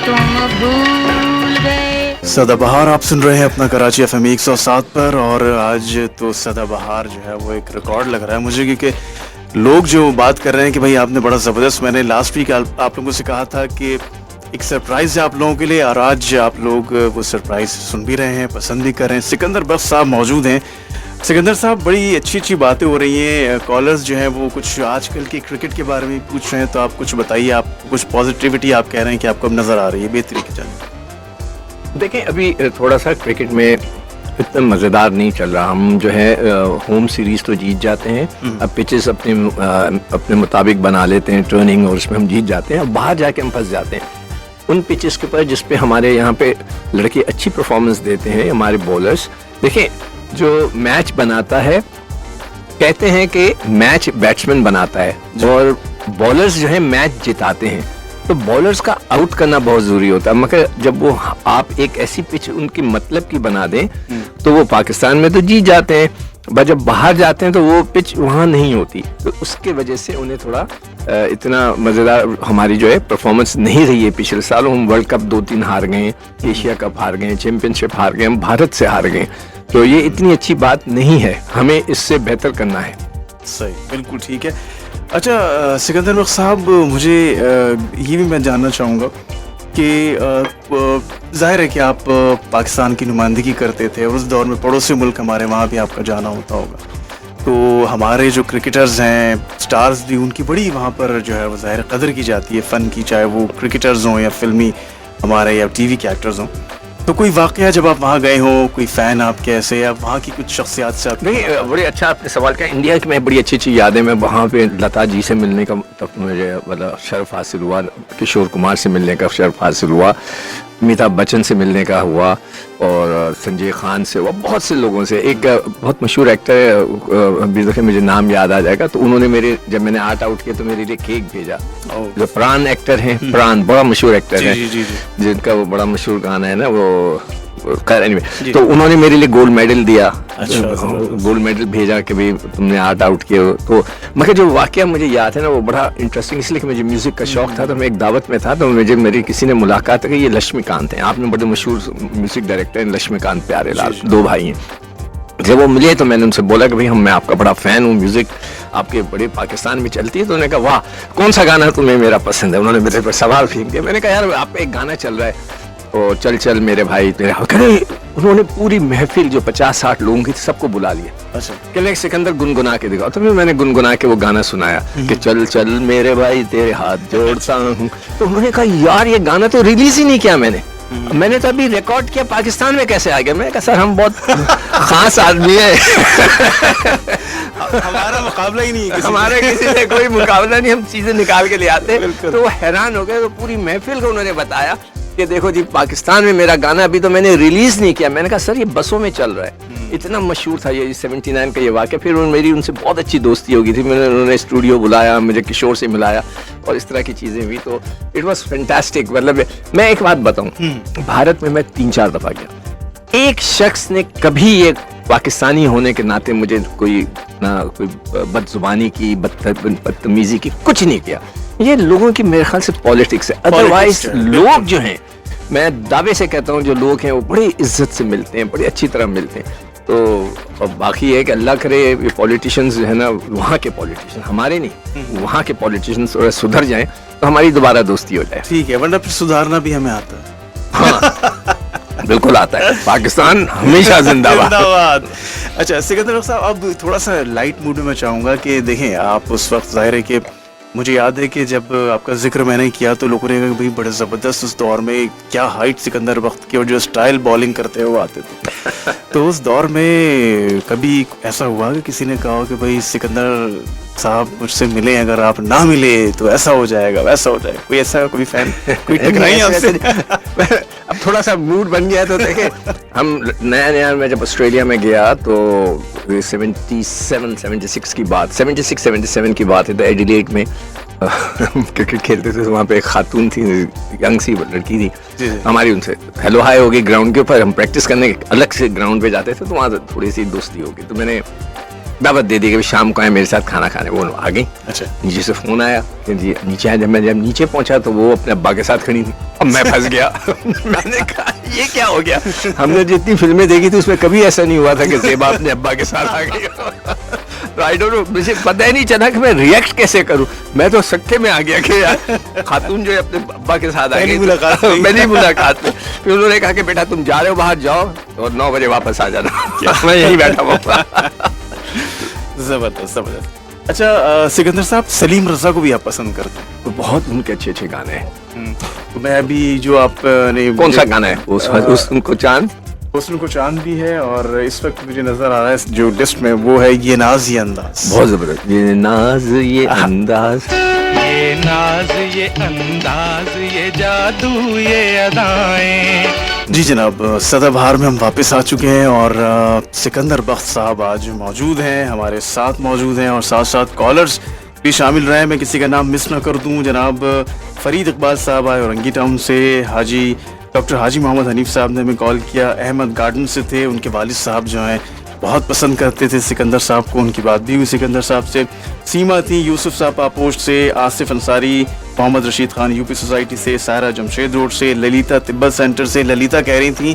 तुम भूल गए। सदाबहार आप सुन रहे हैं अपना कराची FM 107 पर। और आज तो सदाबहार जो है वो एक रिकॉर्ड लग रहा है मुझे, क्योंकि लोग जो बात कर रहे हैं कि भाई आपने बड़ा ज़बरदस्त, मैंने लास्ट वीक आप लोगों से कहा था कि एक सरप्राइज है आप लोगों के लिए, और आज आप लोग वो सरप्राइज सुन भी रहे हैं, पसंद भी कर रहे हैं। सिकंदर बख्श साहब मौजूद हैं। सिकंदर साहब, बड़ी अच्छी अच्छी बातें हो रही हैं, कॉलर्स जो हैं वो कुछ आजकल के क्रिकेट के बारे में पूछ रहे हैं, तो आप कुछ बताइए। आप कुछ पॉजिटिविटी आप कह रहे हैं कि आपको अब नज़र आ रही है बेहतरी की जाने। देखें, अभी थोड़ा सा क्रिकेट में इतना मज़ेदार नहीं चल रहा। हम जो है होम सीरीज तो जीत जाते हैं, अब पिचेस अपने मुताबिक बना लेते हैं टर्निंग, और उसमें हम जीत जाते हैं। अब बाहर जाके हम फंस जाते हैं उन पिचेस के ऊपर जिस पे हमारे यहाँ पे लड़के अच्छी परफॉर्मेंस देते हैं, हमारे बॉलर्स। देखें, जो मैच बनाता है, कहते हैं कि मैच बैट्समैन बनाता है और बॉलर्स जो है मैच जिताते हैं। तो बॉलर्स का आउट करना बहुत जरूरी होता है, मगर जब वो आप एक ऐसी पिच उनकी मतलब की बना दें तो वो पाकिस्तान में तो जीत जाते हैं, पर जब बाहर जाते हैं तो वो पिच वहाँ नहीं होती, तो उसके वजह से उन्हें थोड़ा इतना मज़ेदार हमारी जो है परफॉर्मेंस नहीं रही है। पिछले सालों हम वर्ल्ड कप 2-3 हार गए, एशिया कप हार गए, चैंपियनशिप हार गए, हम भारत से हार गए, तो ये इतनी अच्छी बात नहीं है, हमें इससे बेहतर करना है। सही, बिल्कुल ठीक है। अच्छा सिकंदर बख्श साहब, मुझे ये भी मैं जानना चाहूँगा कि जाहिर है कि आप पाकिस्तान की नुमाइंदगी करते थे और उस दौर में पड़ोसी मुल्क हमारे वहाँ भी आपका जाना होता होगा, तो हमारे जो क्रिकेटर्स हैं, स्टार्स भी, उनकी बड़ी वहाँ पर जो है वो ज़ाहिर कदर की जाती है फ़न की, चाहे वो क्रिकेटर्स हों या फिल्मी हमारे या टीवी के एक्टर्स हों। तो कोई वाकया जब आप वहाँ गए हो, कोई फ़ैन आपके ऐसे या वहाँ की कुछ शख्सियात से आप? नहीं, बड़े अच्छा आपने सवाल किया। इंडिया की मैं बड़ी अच्छी अच्छी यादें, मैं वहाँ पे लता जी से मिलने का तब मुझे मतलब शर्फ हासिल हुआ, किशोर कुमार से मिलने का शर्फ हासिल हुआ, अमिताभ बच्चन से मिलने का हुआ, और संजय खान से हुआ, बहुत से लोगों से। एक बहुत मशहूर एक्टर है, अभी देखिए मुझे नाम याद आ जाएगा, तो उन्होंने मेरे, जब मैंने आर्ट आउट किया तो मेरे लिए केक भेजा। जो प्राण एक्टर हैं, प्राण बड़ा मशहूर एक्टर है, जिनका वो बड़ा मशहूर गाना है ना वो, खैर एनीवे, तो उन्होंने मेरे लिए गोल्ड मेडल दिया। अच्छा, गोल्ड मेडल भेजा कि भाई तुमने आर्ट आउट किया। तो मगर जो वाकया मुझे याद है ना, वो बड़ा इंटरेस्टिंग, इसलिए कि मुझे म्यूजिक का शौक था, तो मैं एक दावत में था, तो मुझे मेरी किसी ने मुलाकात की, ये लक्ष्मीकांत हैं, आपने बड़े मशहूर म्यूजिक डायरेक्टर हैं लक्ष्मीकांत प्यारेलाल, 2 भाई हैं। जब वो मिले तो मैंने उनसे बोला कि भाई मैं आपका बड़ा फैन हूँ, म्यूजिक आपके बड़े पाकिस्तान में चलती है। तो उन्होंने कहा वाह, कौन सा गाना तुम्हें मेरा पसंद है? उन्होंने मेरे पर सवाल फेंक दिया। मैंने कहा यार आपका एक गाना चल रहा है, और चल चल मेरे भाई तेरे, उन्होंने पूरी महफिल जो 50-60 लोगों की सबको बुला लिया। अच्छा, कहने सिकंदर गुनगुना के दिखाओ, तो फिर मैंने गुनगुना के वो गाना सुनाया कि चल चल मेरे भाई तेरे हाथ जोड़ता हूँ। तो उन्होंने कहा यार ये गाना तो रिलीज ही नहीं किया मैंने तो अभी रिकॉर्ड किया, पाकिस्तान में कैसे आ गया? मैंने कहा सर हम बहुत खास आदमी है हमारा मुकाबला ही नहीं है, हमारे किसी से कोई मुकाबला नहीं, हम चीजें निकाल के ले आते हैं। तो वो हैरान हो गए, तो पूरी महफिल को उन्होंने बताया कि देखो जी पाकिस्तान में मेरा गाना अभी तो मैंने रिलीज नहीं किया। मैंने कहा सर ये बसों में चल रहा है। इतना मशहूर था ये 79 का ये वाक़या। फिर मेरी उनसे बहुत अच्छी दोस्ती हो गई थी, उन्होंने स्टूडियो बुलाया, मुझे किशोर से मिलाया और इस तरह की चीज़ें हुई, तो इट वॉज फैंटास्टिक। मतलब मैं एक बात बताऊँ, भारत में मैं 3-4 दफ़ा गया, एक शख्स ने कभी ये पाकिस्तानी होने के नाते मुझे कोई बदजुबानी की, बदतमीजी की, कुछ नहीं किया। ये लोगों की मेरे ख्याल से पॉलिटिक्स है। अदरवाइज लोग जो हैं, मैं दावे से कहता हूँ जो लोग हैं वो बड़ी इज्जत से मिलते हैं, बड़ी अच्छी तरह मिलते हैं। तो और बाकी है कि अल्लाह करे ये पॉलिटिशियंस जो है ना, वहाँ के पॉलिटिशियन, हमारे नहीं, वहाँ के पॉलिटिशियंस थोड़ा सुधर जाएं तो हमारी दोबारा दोस्ती हो जाए। ठीक है, वरना फिर सुधारना भी हमें आता है। हाँ बिल्कुल आता है। पाकिस्तान हमेशा जिंदाबाद। अच्छा सिकंदर साहब, अब थोड़ा सा लाइट मूड में मैं चाहूँगा कि देखें आप उस वक्त, जाहिर है कि मुझे याद है कि जब आपका जिक्र मैंने किया तो लोगों ने कहा भाई बड़े ज़बरदस्त उस दौर में क्या हाइट सिकंदर वक्त की, और जो स्टाइल बॉलिंग करते हुए आते थे तो उस दौर में कभी ऐसा हुआ कि किसी ने कहा कि भाई सिकंदर साहब मुझसे मिले, अगर आप ना मिले तो ऐसा हो जाएगा वैसा हो जाएगा? कोई ऐसा कोई फैन कोई टकराई आपसे? अब थोड़ा सा मूड बन गया। तो देखे हम नया मैं जब ऑस्ट्रेलिया में गया तो 76 की बात, 76-77 की बात है। तो एडिलेड में क्रिकेट खेलते थे, तो वहाँ पे एक खातून थी, यंग सी लड़की थी हमारी, उनसे हेलो हाय हो गई ग्राउंड के ऊपर। हम प्रैक्टिस करने अलग से ग्राउंड पे जाते थे, तो वहाँ थोड़ी सी दोस्ती हो गई। तो मैंने दावत दे दी कि शाम को आए मेरे साथ खाना खाने। वो आ गई। अच्छा, नीचे से फोन आया कि जी नीचे आए। जब मैं नीचे पहुंचा तो वो अपने अब्बा के साथ खड़ी थी। अब मैं फंस गया। मैंने कहा ये क्या हो गया? हमने जितनी फिल्में देखी थी उसमें कभी ऐसा नहीं हुआ था कि ज़ेबा अपने अब्बा के साथ आ गई। तो आई डोंट नो, मुझे पता ही नहीं चला कि मैं रिएक्ट कैसे करूं। मैं तो सख्ते में आ गया कि यार खातून जो है अपने अब्बा के साथ आ गई। पहली मुलाकात में फिर उन्होंने कहा कि बेटा तुम जा रहे हो बाहर, जाओ और 9 बजे वापस आ जाना। मैं यहीं बैठा हुआ। जबरदस्त। अच्छा सिकंदर साहब, सलीम रजा को भी आप पसंद करते हैं? तो बहुत उनके अच्छे गाने हैं। तो मैं अभी जो आपने कौन सा गाना है उनको चांद हुस्न को चांद भी है, और इस वक्त मुझे नजर आ रहा है जो लिस्ट में वो है ये नाज ये अंदाज। बहुत जबरदस्त, ये नाज ये अंदाज, ये नाज ये अंदाज ये जादू ये अदाएं। जी जनाब, सदाबहार में हम वापस आ चुके हैं और सिकंदर बख्त साहब आज मौजूद हैं, हमारे साथ मौजूद हैं, और साथ साथ कॉलर्स भी शामिल रहे हैं। मैं किसी का नाम मिस ना कर दूं। जनाब फरीद इकबाल साहब आए औरंगी टाउन से, डॉक्टर हाजी मोहम्मद हनीफ साहब ने हमें कॉल किया, अहमद गार्डन से थे, उनके वालिद साहब जो हैं बहुत पसंद करते थे सिकंदर साहब को, उनकी बात भी हुई सिकंदर साहब से। सीमा थी यूसुफ साहब पापोस्ट से, आसिफ अंसारी, मोहम्मद रशीद खान यूपी सोसाइटी से, सायरा जमशेद रोड से, ललिता तिब्बत सेंटर से। ललिता कह रही थी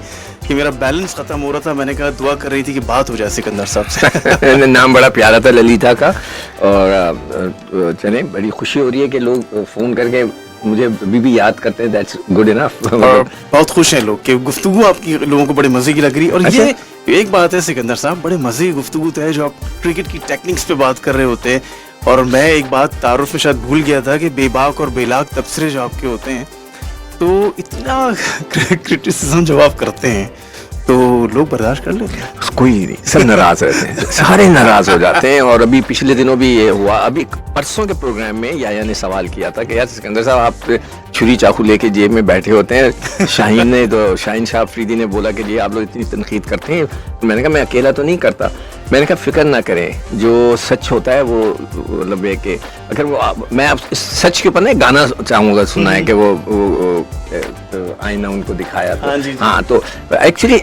कि मेरा बैलेंस ख़त्म हो रहा था, मैंने कहा दुआ कर रही थी कि बात हो जाए सिकंदर साहब से। नाम बड़ा प्यारा था ललिता का, और चले बड़ी खुशी हो रही है कि लोग फ़ोन करके मुझे अभी भी याद करते हैं, दैट्स गुड इनफ। और बहुत खुश हैं लोग कि गुफ्तगू आपकी लोगों को बड़े मज़े की लग रही है। और अच्छा? ये एक बात है सिकंदर साहब, बड़े मज़े की गुफ्तगू तो है जो आप क्रिकेट की टेक्निक्स पे बात कर रहे होते हैं। और मैं एक बात तारुफ में शायद भूल गया था कि बेबाक और बेलाक तबसरे जो आपके होते हैं, तो इतना क्रिटिसिज्म जब आप करते हैं तो लोग बर्दाश्त कर लेते हैं। कोई नहीं, सब नाराज रहते हैं, सारे नाराज हो जाते हैं। और अभी पिछले दिनों भी ये हुआ, अभी परसों के प्रोग्राम में याया ने सवाल किया था कि यार सिकंदर साहब आप छुरी चाकू लेके जेब में बैठे होते हैं। शाहीन शाह अफरीदी ने बोला कि जी आप लोग इतनी तनकीद करते हैं। तो मैंने कहा मैं अकेला तो नहीं करता। मैंने कहा फिक्र ना करें, जो सच होता है वो मतलब है कि अगर वो मैं आप इस सच के ऊपर ना गाना चाहूँगा सुना है कि वो आईना उनको दिखाया था। हाँ, तो एक्चुअली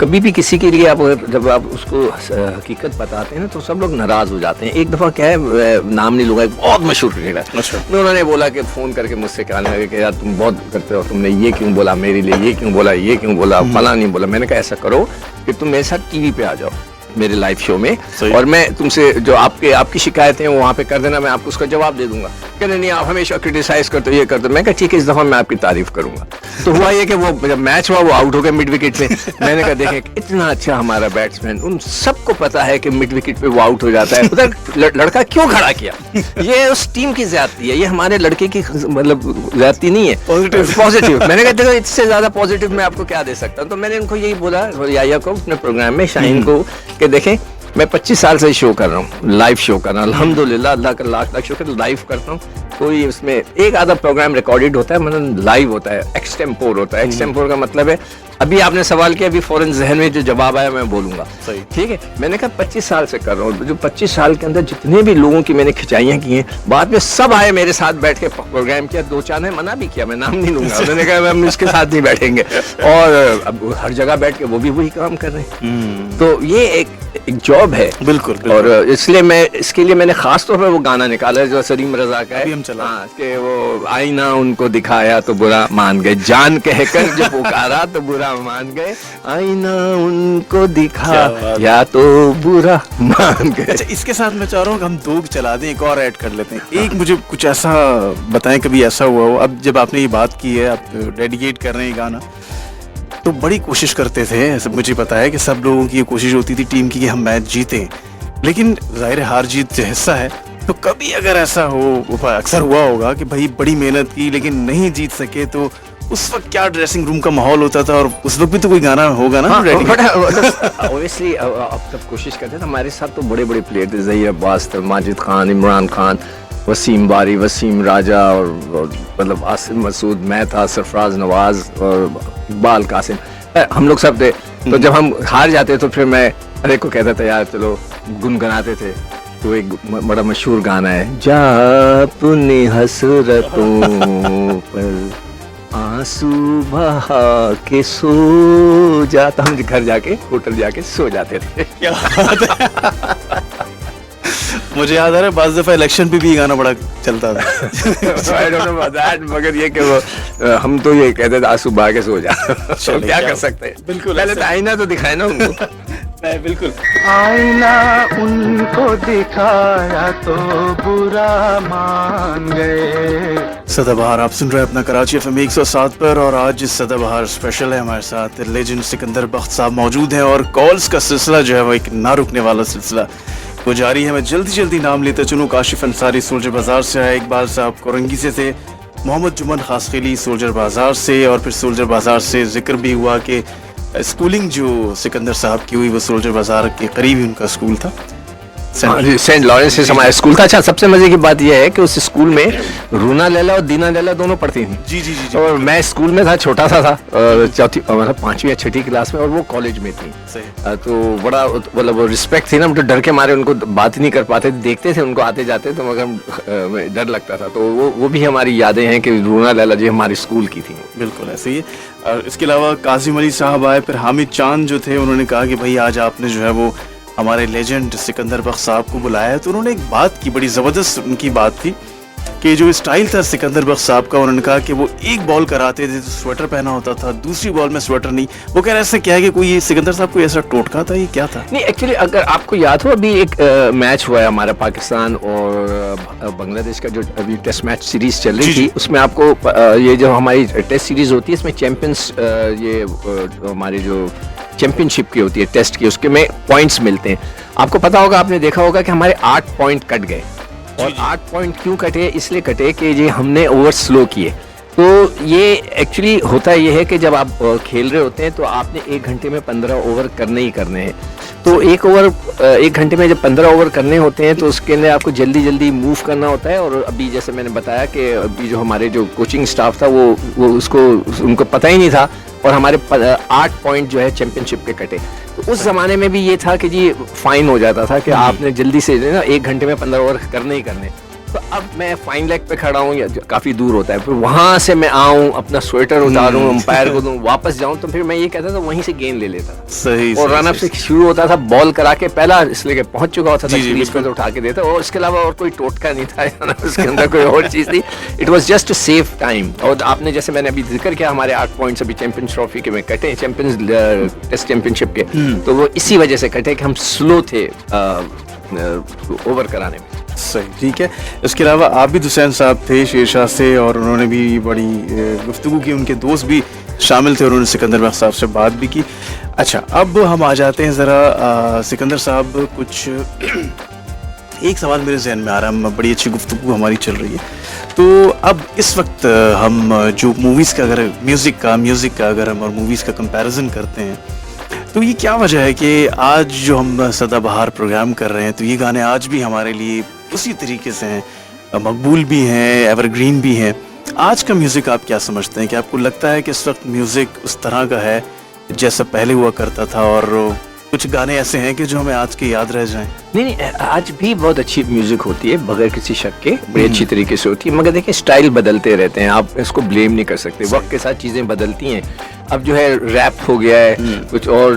कभी भी किसी के लिए आप जब आप उसको हकीकत बताते हैं ना तो सब लोग नाराज हो जाते हैं। एक दफ़ा क्या है, नाम नहीं लूँगा, एक बहुत मशहूर क्रिकेटर, अच्छा, उन्होंने बोला कि फ़ोन करके मुझसे कहने लगे कि यार तुम बहुत करते हो, तुमने ये क्यों बोला मेरे लिए, ये क्यों बोला, ये क्यों बोला, फला नहीं बोला। मैंने कहा ऐसा करो कि तुम मेरे साथ टीवी पे आ जाओ मेरे लाइव शो में, और मैं तुमसे जो आपकी शिकायतें हैं वो वहाँ पे कर देना, मैं आपको उसका जवाब दे दूंगा। कहने नहीं आप हमेशा क्रिटिसाइज करते हो, ये करते हो। मैं कहा ठीक है, इस दफ़ा मैं आपकी तारीफ करूंगा। तो हुआ ये कि वो जब मैच हुआ वो आउट हो गए मिड विकेट पे। मैंने कहा देखें इतना अच्छा हमारा बैट्समैन, उन सबको पता है कि मिड विकेट पे वो आउट हो जाता है, उधर लड़का क्यों खड़ा किया? ये उस टीम की ज्यादती है, ये हमारे लड़के की मतलब ज्यादती नहीं है, पॉजिटिव। मैंने कहा देखो इससे ज्यादा पॉजिटिव मैं आपको क्या दे सकता हूँ। तो मैंने इनको यही बोला याया को अपने प्रोग्राम में, शाहीन को, कि देखें मैं 25 साल से शो कर रहा हूँ, लाइव शो कर रहा हूँ, अल्हम्दुलिल्लाह, अल्लाह का लाख लाख शुक्र, लाइव करता हूँ। कोई उसमें एक आधा प्रोग्राम रिकॉर्डेड होता है, मतलब लाइव होता है, एक्सटेम्पोर होता है। एक्सटेम्पोर का मतलब है अभी आपने सवाल किया, अभी फौरन जहन में जो जवाब आया मैं बोलूंगा, ठीक है। मैंने कहा 25 साल से कर रहा हूँ, जो 25 साल के अंदर जितने भी लोगों की मैंने खिंचाइयाँ की हैं, बाद में सब आए मेरे साथ बैठ के प्रोग्राम किया। 2-4 ने मना भी किया, मैं नाम नहीं लूंगा, मैंने कहा हम इसके साथ नहीं बैठेंगे, और अब हर जगह बैठ के वो भी वही काम कर रहे हैं। तो ये एक जॉब है, बिल्कुल। और इसलिए इसके लिए मैंने खास तौर पर वो गाना निकाला है जो सलीम रजा का है, अभी हम चला। हाँ, कि वो आईना उनको दिखाया तो बुरा मान गए, जान कहकर जो पुकारा तो बुरा मान गए, आईना उनको दिखाया तो बुरा मान गए। अच्छा, इसके साथ मैं चाह रहा हूँ कि हम 2 चला दें, एक और ऐड कर लेते हैं। एक मुझे कुछ ऐसा बताएं, कभी ऐसा हुआ हो, अब जब आपने ये बात की है, आप डेडिकेट कर रहे हैं गाना, तो बड़ी कोशिश करते थे, ऐसा मुझे पता है कि सब लोगों की ये कोशिश होती थी टीम की कि हम मैच जीतें, लेकिन जाहिर है हार जीत जो हिस्सा है। तो कभी अगर ऐसा हो, अक्सर हुआ होगा कि भाई बड़ी मेहनत की लेकिन नहीं जीत सके, तो उस वक्त क्या ड्रेसिंग रूम का माहौल होता था? और उस वक्त भी तो कोई गाना होगा ना? ऑब्वियसली अब सब कोशिश करते थे। हमारे साथ तो बड़े बड़े प्लेयर थे, ज़हीर अब्बास थे, माजिद खान, इमरान खान, वसीम बारी, वसीम राजा, और मतलब आसिम मसूद, मैं था, सरफराज नवाज और इकबाल कासिम, हम लोग सब थे। तो जब हम हार जाते तो फिर मैं अरे को कहता था यार चलो गुनगुनाते थे। तो एक बड़ा मशहूर गाना है, जा अपनी हसरतों पर आंसू बहा के सो जाता, हम घर जाके होटल जाके सो जाते थे। क्या बात है। मुझे याद आ रहा है बाज़ दफ़ा इलेक्शन पे भी ये गाना बड़ा चलता था। I don't know about that, मगर ये कि वो हम तो ये कहते थे आंसू बहा के सो जा। तो क्या कर सकते हैं, बिल्कुल पहले तो आईना तो दिखाए ना उनको। नहीं, बिल्कुल आईना उनको दिखाया तो बुरा मान गए। सदाबहार आप सुन रहे हैं अपना कराची FM 107 पर, और आज सदाबहार स्पेशल है। हमारे साथ लेजेंड सिकंदर बख्त साहब मौजूद हैं, और कॉल्स का सिलसिला जो है वो एक ना रुकने वाला सिलसिला वो जारी है। मैं जल्दी नाम लेता चलूँ। काशिफ अंसारी सोल्जर बाजार से आए, इकबाल साहब कोरंगी से थे, मोहम्मद जुमन खासखेली सोल्जर बाजार से, और फिर सोल्जर बाजार से जिक्र भी हुआ कि स्कूलिंग जो सिकंदर साहब की हुई वो सोल्जर बाजार के करीब ही उनका स्कूल था, सेंट लॉरेंस से हमारा स्कूल था। अच्छा, सबसे मजे की बात यह है कि उस स्कूल में रूना लैला और दीना लैला दोनों पढ़ती थी। जी जी जी, और मैं स्कूल में था, छोटा सा था, चौथी मतलब 5वीं या 6ठी क्लास में, और वो कॉलेज में थी। सही। तो बड़ा मतलब वो रिस्पेक्ट थी ना, हम तो डर के मारे उनको बात नहीं कर पाते थे, देखते थे उनको आते जाते तो मगर डर लगता था। तो वो भी हमारी यादें हैं कि रूना लैला जी हमारे स्कूल की थी। बिल्कुल ऐसे ही है। और इसके अलावा काजिम अली साहब आए, फिर हामिद चांद जो थे, उन्होंने कहा कि भाई आज आपने जो है वो हमारे लेजेंड सिकंदर बख्श साहब को बुलाया है। तो उन्होंने एक बात की, बड़ी ज़बरदस्त उनकी बात थी कि जो स्टाइल था सिकंदर बख्श साहब का, उन्होंने कहा कि वो एक बॉल कराते थे तो स्वेटर पहना होता था, दूसरी बॉल में स्वेटर नहीं। वो कह रहे ऐसे क्या है कि कोई ये सिकंदर साहब कोई ऐसा टोटका था, ये क्या था? नहीं, एक्चुअली अगर आपको याद हो, अभी एक मैच हुआ है हमारा पाकिस्तान और बांग्लादेश का, जो अभी टेस्ट मैच सीरीज चल रही थी, उसमें आपको ये जो हमारी टेस्ट सीरीज होती है, इसमें चैंपियंस ये हमारे जो चैंपियनशिप की होती है टेस्ट की, उसके में पॉइंट्स मिलते हैं। आपको पता होगा, आपने देखा होगा कि हमारे 8 पॉइंट कट गए। और 8 पॉइंट क्यों कटे? इसलिए कटे कि ये हमने ओवर स्लो किए। तो ये एक्चुअली होता ये है कि जब आप खेल रहे होते हैं तो आपने 1 घंटे में 15 ओवर करने ही करने हैं। तो 1 घंटे में जब 15 ओवर करने होते हैं तो उसके लिए आपको जल्दी जल्दी मूव करना होता है। और अभी जैसे मैंने बताया कि अभी जो हमारे जो कोचिंग स्टाफ था वो उनको पता ही नहीं था, और हमारे 8 पॉइंट जो है चैंपियनशिप के कटे। तो उस जमाने में भी ये था कि जी फाइन हो जाता था कि आपने जल्दी से ना 1 घंटे में 15 ओवर करने ही करने। तो अब मैं फाइन लेग पे खड़ा हूँ, या काफी दूर होता है, फिर वहां से मैं आऊँ, अपना स्वेटर उतारूँ, अंपायर को दूं, वापस जाऊं, तो फिर मैं ये कहता था वहीं से गेंद ले लेता था। सही। और रन अप से शुरू होता था, बॉल करा के पहला इसलिए पहुंच चुका होता था, क्रीज पे तो उठा के देता। और इसके अलावा और कोई टोटका नहीं था, उसके अंदर कोई और चीज थी। It was just to save time. और आपने जैसे मैंने अभी जिक्र किया, हमारे 8 पॉइंट्स अभी चैंपियंस ट्रॉफी के में कटे, चैंपियंस टेस्ट चैंपियनशिप के, तो वो इसी वजह से कटे कि हम स्लो थे ओवर कराने में। सही, ठीक है। इसके अलावा आप भी हुसैन साहब थे शेरशाह से, और उन्होंने भी बड़ी गुफ्तगू की, उनके दोस्त भी शामिल थे और उन्होंने सिकंदर बख्श साहब से बात भी की। अच्छा, अब हम आ जाते हैं ज़रा सिकंदर साहब, कुछ एक सवाल मेरे जहन में आ रहा है, बड़ी अच्छी गुफ्तगू हमारी चल रही है। तो अब इस वक्त हम जो मूवीज़ का, अगर म्यूज़िक का अगर हम और मूवीज़ का कंपैरिजन करते हैं, तो ये क्या वजह है कि आज जो हम सदाबहार प्रोग्राम कर रहे हैं, तो ये गाने आज भी हमारे लिए उसी तरीके से हैं, मकबूल भी हैं, एवरग्रीन भी हैं। आज का म्यूज़िक आप क्या समझते हैं? कि आपको लगता है कि इस वक्त म्यूज़िक उस तरह का है जैसा पहले हुआ करता था, और कुछ गाने ऐसे हैं कि जो हमें आज के याद रह जाएं? नहीं, आज भी बहुत अच्छी म्यूजिक होती है, बगैर किसी शक के बड़ी अच्छी तरीके से होती है, मगर देखिए स्टाइल बदलते रहते हैं, आप इसको ब्लेम नहीं कर सकते। वक्त के साथ चीज़ें बदलती हैं। अब जो है रैप हो गया है, कुछ और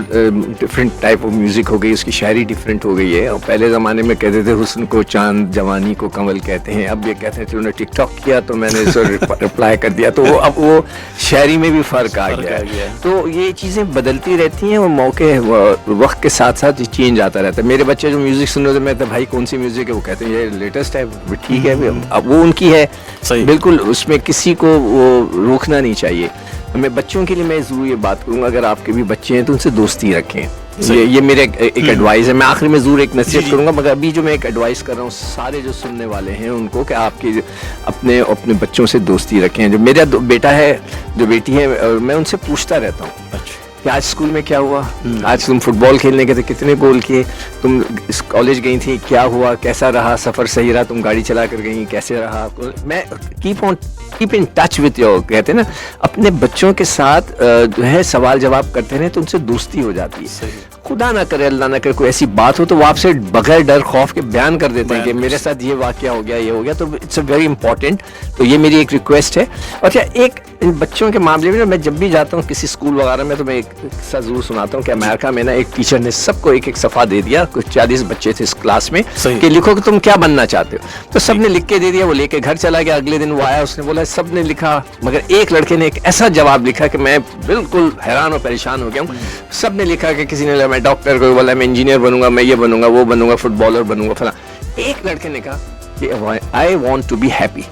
डिफरेंट टाइप ऑफ म्यूजिक हो गई, उसकी शायरी डिफरेंट हो गई है। और पहले ज़माने में कहते थे हुस्न को चांद, जवानी को कंवल कहते हैं, अब ये कहते हैं उन्होंने टिकटॉक किया तो मैंने इसे रिप्लाई कर दिया। तो अब वो शायरी में भी फ़र्क आ गया है। तो ये चीज़ें बदलती रहती हैं और मौके वक्त के साथ साथ चेंज आता रहता है। मेरे बच्चे जो म्यूजिक सुन रहे थे, मैं तो भाई कौन सी म्यूजिक है, वो कहते हैं ये लेटेस्ट है, ठीक है, अब वो उनकी है, बिल्कुल, उसमें किसी को वो रोकना नहीं चाहिए। मैं बच्चों के लिए मैं जरूर ये बात करूंगा, अगर आपके भी बच्चे हैं तो उनसे दोस्ती रखें। ये मेरे एक एडवाइस है। मैं आखिर में जरूर एक नसीहत करूंगा, मगर अभी जो मैं एक एडवाइस कर रहा हूँ सारे जो सुनने वाले हैं उनको, कि आपके अपने बच्चों से दोस्ती रखें। जो मेरा बेटा है, जो बेटी है, मैं उनसे पूछता रहता हूँ कि आज स्कूल में क्या हुआ, आज तुम फुटबॉल खेलने गए थे, कितने गोल किए, तुम कॉलेज गई थी, क्या हुआ, कैसा रहा सफ़र, सही रहा, तुम गाड़ी चला कर गई, कैसे रहा। मैं keep in touch with your, कहते हैं ना, अपने बच्चों के साथ जो है सवाल जवाब करते रहे तो उनसे दोस्ती हो जाती है। खुदा ना करे, अल्लाह ना करे, कोई ऐसी बात हो तो वो आपसे बगैर डर खौफ के बयान कर देते हैं कि मेरे साथ ये वाकया हो गया, ये हो गया। तो इट्स अ वेरी इंपॉर्टेंट। तो ये मेरी एक रिक्वेस्ट है। अच्छा, एक इन बच्चों के मामले में मैं जब भी जाता हूँ किसी स्कूल वगैरह में, तो मैं एक किस्सा जरूर सुनाता हूँ कि अमेरिका में ना एक टीचर ने सबको एक एक सफ़ा दे दिया, कुछ 40 बच्चे थे इस क्लास में, कि लिखो कि तुम क्या बनना चाहते हो। तो सब ने लिख के दे दिया, वो लेके घर चला गया। अगले दिन वो आया, उसने बोला सब ने लिखा, मगर एक लड़के ने एक ऐसा जवाब लिखा कि मैं बिल्कुल हैरान और परेशान हो गया हूँ। सब ने लिखा कि किसी ने मैं डॉक्टर, कोई बोला मैं इंजीनियर बनूंगा, मैं ये बनूंगा, वो बनूंगा, फुटबॉलर बनूंगा, फला। एक लड़के ने कहा कि I want to be happy.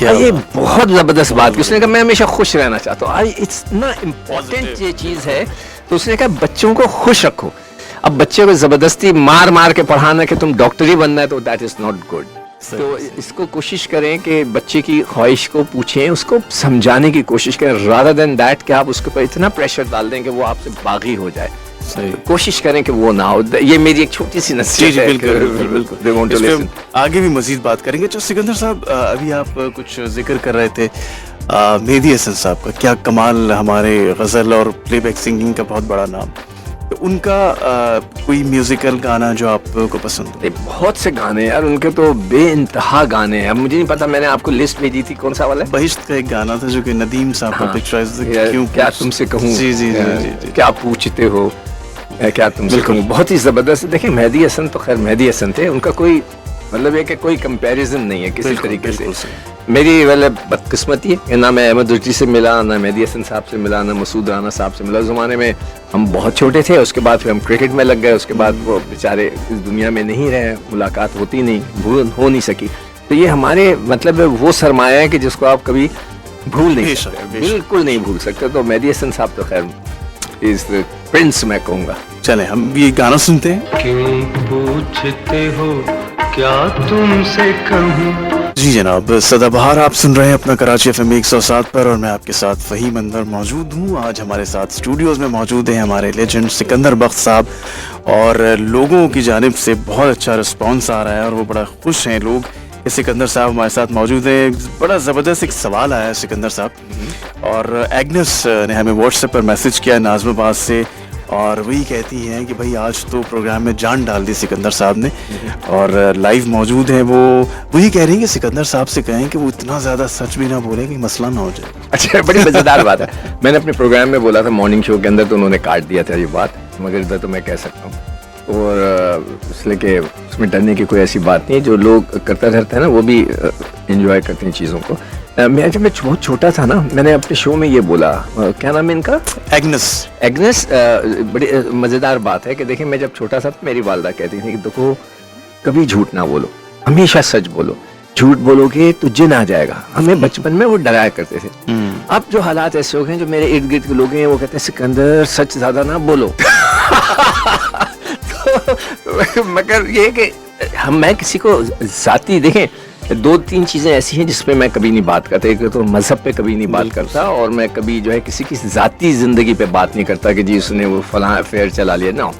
ये बहुत जबरदस्त बात की। उसने कहा मैं हमेशा खुश रहना चाहता हूँ। इट्स ना इम्पोर्टेंट ये चीज है। तो उसने कहा बच्चों को खुश रखो। अब बच्चे को जबरदस्ती मार मार के पढ़ाना कि तुम डॉक्टर ही बनना है, तो दैट इज नॉट गुड। तो इसको कोशिश करें कि बच्चे की ख्वाहिश को पूछें, उसको समझाने की कोशिश करें, रादर देन दैट कि आप उसके ऊपर इतना प्रेशर डाल दें कि वो आपसे बागी हो जाए। सही। कोशिश करें कि वो ना हो। ये मेरी एक छोटी सी जी नसीहत जी है। बिल्कुल They want to इस पे listen. आगे भी मजीद बात करेंगे। जो सिकंदर साहब अभी आप कुछ जिक्र कर रहे थे मेहदी हसन साहब का, क्या कमाल, हमारे गज़ल और प्लेबैक सिंगिंग का बहुत बड़ा नाम। तो उनका कोई म्यूजिकल गाना जो आपको पसंद हो? नहीं, बहुत से गाने यार उनके तो बेइंतहा गाने हैं। अब मुझे नहीं पता, मैंने आपको लिस्ट भेजी थी, कौन सा वाला है? बहिश्त का एक गाना था जो कि नदीम साहब का हाँ। पिक्चराइज क्यों क्या तुमसे कहूँ, जी जी जी जी जी। क्या पूछते हो, क्या तुमसे कहूँ, बहुत ही जबरदस्त। देखिए मेहदी हसन तो खैर मेहदी हसन थे, उनका कोई मतलब है कि कोई कंपैरिजन नहीं है किसी बिल्कुल, तरीके बिल्कुल से। मेरी वाले बदकिस्मती है कि ना मैं अहमद रुचि से मिला, ना मेहदी हसन साहब से मिला, ना मसूद राना साहब से मिला। उस ज़माने में हम बहुत छोटे थे, उसके बाद फिर हम क्रिकेट में लग गए, उसके बाद वो बेचारे इस दुनिया में नहीं रहे, मुलाकात होती नहीं, भूल हो नहीं सकी। तो ये हमारे मतलब वो सरमाया है कि जिसको आप कभी भूल नहीं बेशक, सकते, बेशक। बिल्कुल नहीं भूल सकते। तो मेहदी हसन साहब तो खैर इस प्रिंस मैं कहूँगा। चले हम ये गाना सुनते हैं। क्यों पूछते हो क्या तुमसे कहूँ। जी जनाब, सदाबहार आप सुन रहे हैं अपना कराची FM 107 पर, और मैं आपके साथ फ़हीम अनवर मौजूद हूँ। आज हमारे साथ स्टूडियोज़ में मौजूद हैं हमारे लेजेंड सिकंदर बख्त साहब, और लोगों की जानिब से बहुत अच्छा रिस्पांस आ रहा है और वो बड़ा खुश हैं लोग कि सिकंदर साहब हमारे साथ मौजूद हैं। बड़ा ज़बरदस्त एक सवाल आया है सिकंदर साहब, और एग्नेस ने हमें व्हाट्सएप पर मैसेज किया नाज़माबाद से, और वही कहती हैं कि भाई आज तो प्रोग्राम में जान डाल दी सिकंदर साहब ने, और लाइव मौजूद हैं वो। वही कह रही हैं कि सिकंदर साहब से कहें कि वो इतना ज़्यादा सच भी ना बोले कि मसला ना हो जाए। अच्छा, बड़ी मजेदार बात है। मैंने अपने प्रोग्राम में बोला था मॉर्निंग शो के अंदर, तो उन्होंने काट दिया था ये बात, मगर इधर तो मैं कह सकता हूँ। और इसलिए कि उसमें डरने की कोई ऐसी बात नहीं है, जो लोग करते रहते हैं ना वो भी एंजॉय करते हैं चीज़ों को। मैं जब मैं बहुत छोटा था ना, मैंने अपने शो में ये बोला, क्या नाम है इनका, एग्नेस। बड़ी मज़ेदार बात है कि देखिए मैं जब छोटा था तो मेरी वालदा कहती थी कि देखो कभी झूठ ना बोलो, हमेशा सच बोलो, झूठ बोलोगे तो जिन आ जाएगा। हमें बचपन में वो डराया करते थे। अब जो हालात ऐसे हो गए, जो मेरे इर्द गिर्द के लोग हैं वो कहते हैं सिकंदर सच ज़्यादा ना बोलो। तो मगर ये कि मैं किसी को जाती, देखें 2-3 चीज़ें ऐसी हैं जिस पे मैं कभी नहीं बात करता। एक तो मज़हब पे कभी नहीं बात करता, और मैं कभी जो है किसी की ज़ाती ज़िंदगी पे बात नहीं करता कि जी उसने वो फलां अफेयर चला लिया ना।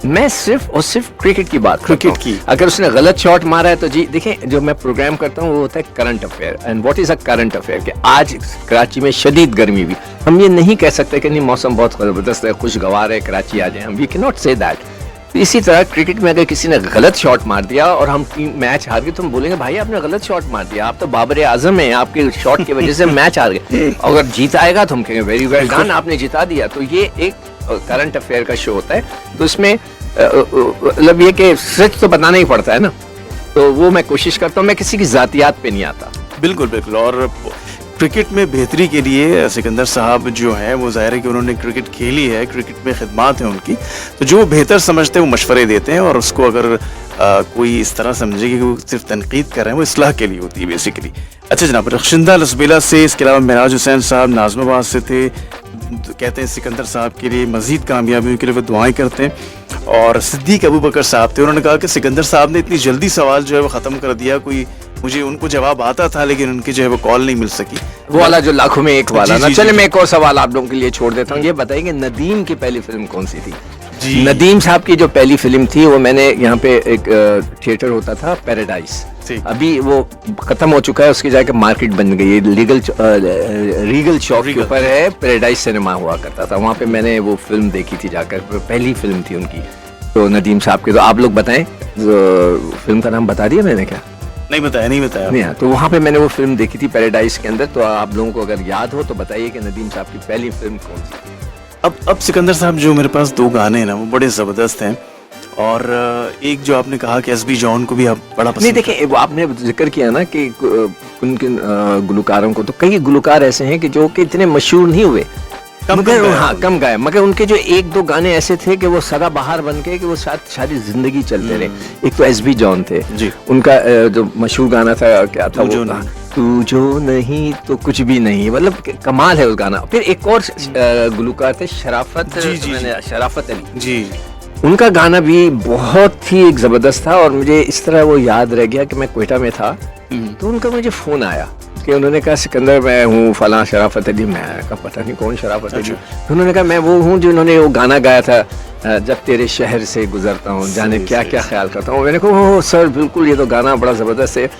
मैं सिर्फ और सिर्फ क्रिकेट की बात करता हूँ। अगर उसने गलत शॉट मारा है तो जी देखें, जो मैं प्रोग्राम करता हूँ वो होता है current affair. And what is a current affair, कि आज कराची में शदीद गर्मी हुई, हम ये नहीं कह सकते कि नहीं मौसम बहुत ज़बरदस्त है, खुशगवार है, कराची आ जाए, हम we can not say that. इसी तरह क्रिकेट में अगर किसी ने गलत शॉट मार दिया और हम टीम मैच हार गए, तो हम बोलेंगे भाई आपने गलत शॉट मार दिया, आप तो बाबर आजम हैं, आपके शॉट की वजह से मैच हार गए। अगर जीत आएगा तो हम कहेंगे वेरी वेल डन, आपने जिता दिया। तो ये एक करंट अफेयर का शो होता है, तो इसमें मतलब ये कि सच तो बताना ही पड़ता है ना, तो वो मैं कोशिश करता हूँ, मैं किसी की जातियात पे नहीं आता। बिल्कुल बिल्कुल। और क्रिकेट में बेहतरी के लिए सिकंदर साहब जो हैं वो ज़ाहिर है कि उन्होंने क्रिकेट खेली है, क्रिकेट में खिदमात है उनकी, तो जो बेहतर समझते हैं वो मशवरे देते हैं, और उसको अगर कोई इस तरह समझे कि वो सिर्फ तनकीद कर रहे हैं, वो इस्लाह के लिए होती है बेसिकली। अच्छा जनाब, रखशिंदा लसबेला से, इसके अलावा मेराज हुसैन साहब नाज़माबाद से थे, कहते हैं सिकंदर साहब के लिए मज़ीद कामयाबियों के लिए वो दुआएं करते हैं। और सिद्दीक अबू बकर साहब थे, उन्होंने कहा कि सिकंदर साहब ने इतनी जल्दी सवाल जो है वो ख़त्म कर दिया, कोई मुझे उनको जवाब आता था लेकिन उनकी जो है वो कॉल नहीं मिल सकी, वो वाला जो लाखों में एक वाला जी, ना। जी, चले जी। मैं एक और सवाल आप लोगों के लिए छोड़ देता हूँ, ये बताइए नदीम की पहली फिल्म कौन सी थी? जी। नदीम साहब की जो पहली फिल्म थी वो मैंने यहाँ पे एक थिएटर होता था पैराडाइज, ठीक। अभी वो खत्म हो चुका है, उसकी जाके मार्केट बन गई है, रीगल चौक के ऊपर है, पैराडाइज सिनेमा हुआ करता था, वहाँ पे मैंने वो फिल्म देखी थी जाकर, पहली फिल्म थी उनकी, तो नदीम साहब की। तो आप लोग बताएं फिल्म का नाम बता दिया मैंने क्या? नहीं बताया नहीं, तो वहाँ पे मैंने वो फिल्म देखी थी पैराडाइज के अंदर। तो आप लोगों को अगर याद हो तो बताइए कि नदीम साहब की पहली फिल्म कौन सी थी? अब सिकंदर साहब जो मेरे पास 2 गाने हैं ना वो बड़े ज़बरदस्त हैं, और एक जो आपने कहा कि एसबी जॉन को भी आप बड़ा पसंद नहीं देखिए, वो आपने जिक्र किया ना कि उनके गुलकारों को, तो कई गुलकार ऐसे हैं कि जो कि इतने मशहूर नहीं हुए, कम गाए, मगर उनके जो 1-2 गाने ऐसे थे कि वो सदाबहार बन के कि वो सारी जिंदगी चलते रहे। एक तो एसबी जॉन थे जी, उनका जो मशहूर गाना था, क्या था वो, तू जो नहीं तो कुछ भी नहीं, मतलब कमाल है उस गाना। फिर एक और गुलकार थे शराफत, जी, जी, शराफत अली जी, उनका गाना भी बहुत ही एक ज़बरदस्त था और मुझे इस तरह वो याद रह गया कि मैं क्वेटा में था तो उनका मुझे फ़ोन आया कि उन्होंने कहा सिकंदर मैं हूँ फलां शराफत अली। मैं कहा पता नहीं कौन शराफत अली। तो उन्होंने कहा मैं वो हूँ जिन्होंने वो गाना गाया था जब तेरे शहर से गुजरता हूँ जाने क्या क्या ख्याल करता हूँ। मैंने कहा ओह सर बिल्कुल ये तो गाना बड़ा ज़बरदस्त है,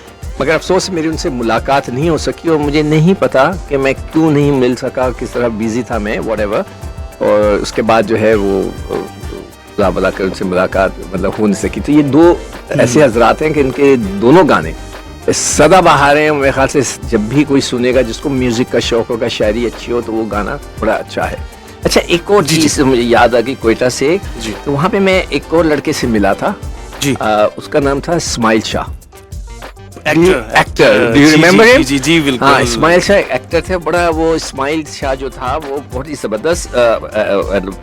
मगर अफसोस मेरी उनसे मुलाकात नहीं हो सकी और मुझे नहीं पता कि मैं क्यों नहीं मिल सका, किस तरह बिजी था मैं व्हाटएवर। और उसके बाद जो है वो खुदा भला कर उनसे मुलाकात मतलब हो नहीं सकी। तो ये दो ऐसे हजरात हैं कि इनके दोनों गाने सदाबहार हैं। मेरे ख्याल से जब भी कोई सुनेगा जिसको म्यूजिक का शौक होगा, शायरी अच्छी हो, तो वो गाना बड़ा अच्छा है। अच्छा एक और चीज मुझे याद आ गई क्वेटा से, तो वहाँ पे मैं एक और लड़के से मिला था जी। उसका नाम था Ismail Shah, actor. Do you remember him? जी जी बिल्कुल। हाँ इस्माइल शाह एक्टर थे बड़ा। वो इस्माइल शाह जो था वो बहुत ही जबरदस्त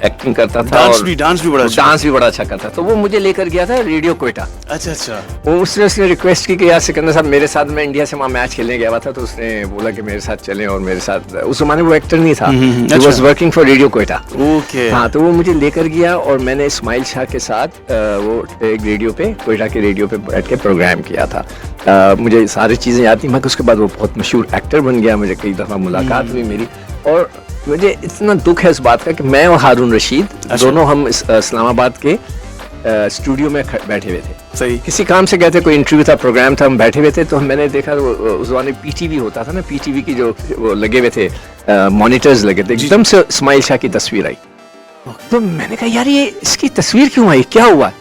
एक्टिंग करता था, डांस भी बड़ा अच्छा करता। तो वो मुझे लेकर गया था रेडियो क्वेटा। अच्छा वो उसने रिक्वेस्ट की कि यार सिकंदर साहब मेरे साथ, मैं इंडिया से वहाँ मैच खेलने गया हुआ था, तो उसने बोला कि मेरे साथ चलें और मेरे साथ। उस जमाने वो एक्टर नहीं था, he was working for radio Quetta. Okay हाँ तो वो मुझे लेकर गया और मैंने इस्माइल शाह के साथ वो एक रेडियो पे, क्वेटा के रेडियो पे बैठ के प्रोग्राम किया था। मुझे सारी चीज़ें याद थी, मगर उसके बाद वो बहुत मशहूर एक्टर बन गया। मुझे कई दफ़ा मुलाकात हुई मेरी, और मुझे इतना दुख है इस बात का कि मैं और हारून रशीद दोनों हम इस्लामाबाद के स्टूडियो में बैठे हुए थे। सही किसी काम से गए थे, कोई इंटरव्यू था, प्रोग्राम था, हम बैठे हुए थे। तो मैंने देखा उस जमाने पीटीवी होता था ना, पीटीवी की जो वो लगे हुए थे मॉनिटर्स लगे थे, एकदम से इस्माइल शाह की तस्वीर आई। तो मैंने कहा यार ये इसकी तस्वीर क्यों आई, क्या हुआ,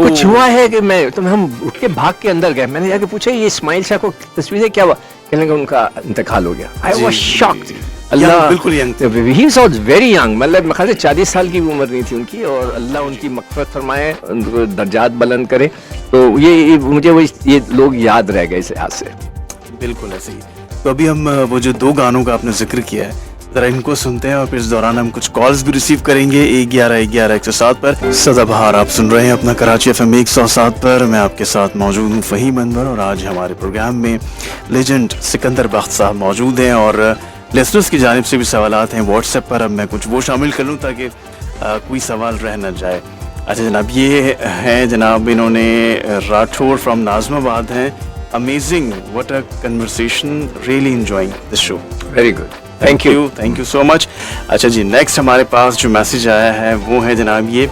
कुछ हुआ है कि मैं, तो हम उठ के भाग के अंदर गए। मैंने जाके पूछा ये इस्माइल शाह को तस्वीर है, क्या हुआ? कहने लगा उनका इंतकाल हो गया। I was shocked. अल्लाह बिल्कुल young, he was very young, मतलब मेरे ख्याल से 40 साल की भी उम्र नहीं थी उनकी, और अल्लाह उनकी मग़फ़िरत फरमाए, उनको दर्जात बुलंद करे। तो ये मुझे ये लोग याद रह गए इस लिहाज से। बिल्कुल ऐसे ही। तो अभी हम वो जो दो गानों का आपने जिक्र किया है, जरा इनको सुनते हैं और फिर इस दौरान हम कुछ कॉल्स भी रिसीव करेंगे। 1111 पर सदाबहार आप सुन रहे हैं अपना कराची FM 107 पर। मैं आपके साथ मौजूद हूँ फ़हीम अनवर, और आज हमारे प्रोग्राम में लेजेंड सिकंदर बख्त साहब मौजूद हैं, और लिसनर्स की जानिब से भी सवालात हैं व्हाट्सएप पर। अब मैं कुछ वो शामिल कर लूँ ताकि कोई सवाल रह न जाए। अच्छा जनाब, ये हैं जनाब, इन्होंने राठौर फ्रॉम नाज़माबाद हैं। Amazing, what a conversation, really enjoying this show. Very good, thank you so much. अच्छा जी, नेक्स्ट हमारे पास जो मैसेज आया है वो है जनाब ये,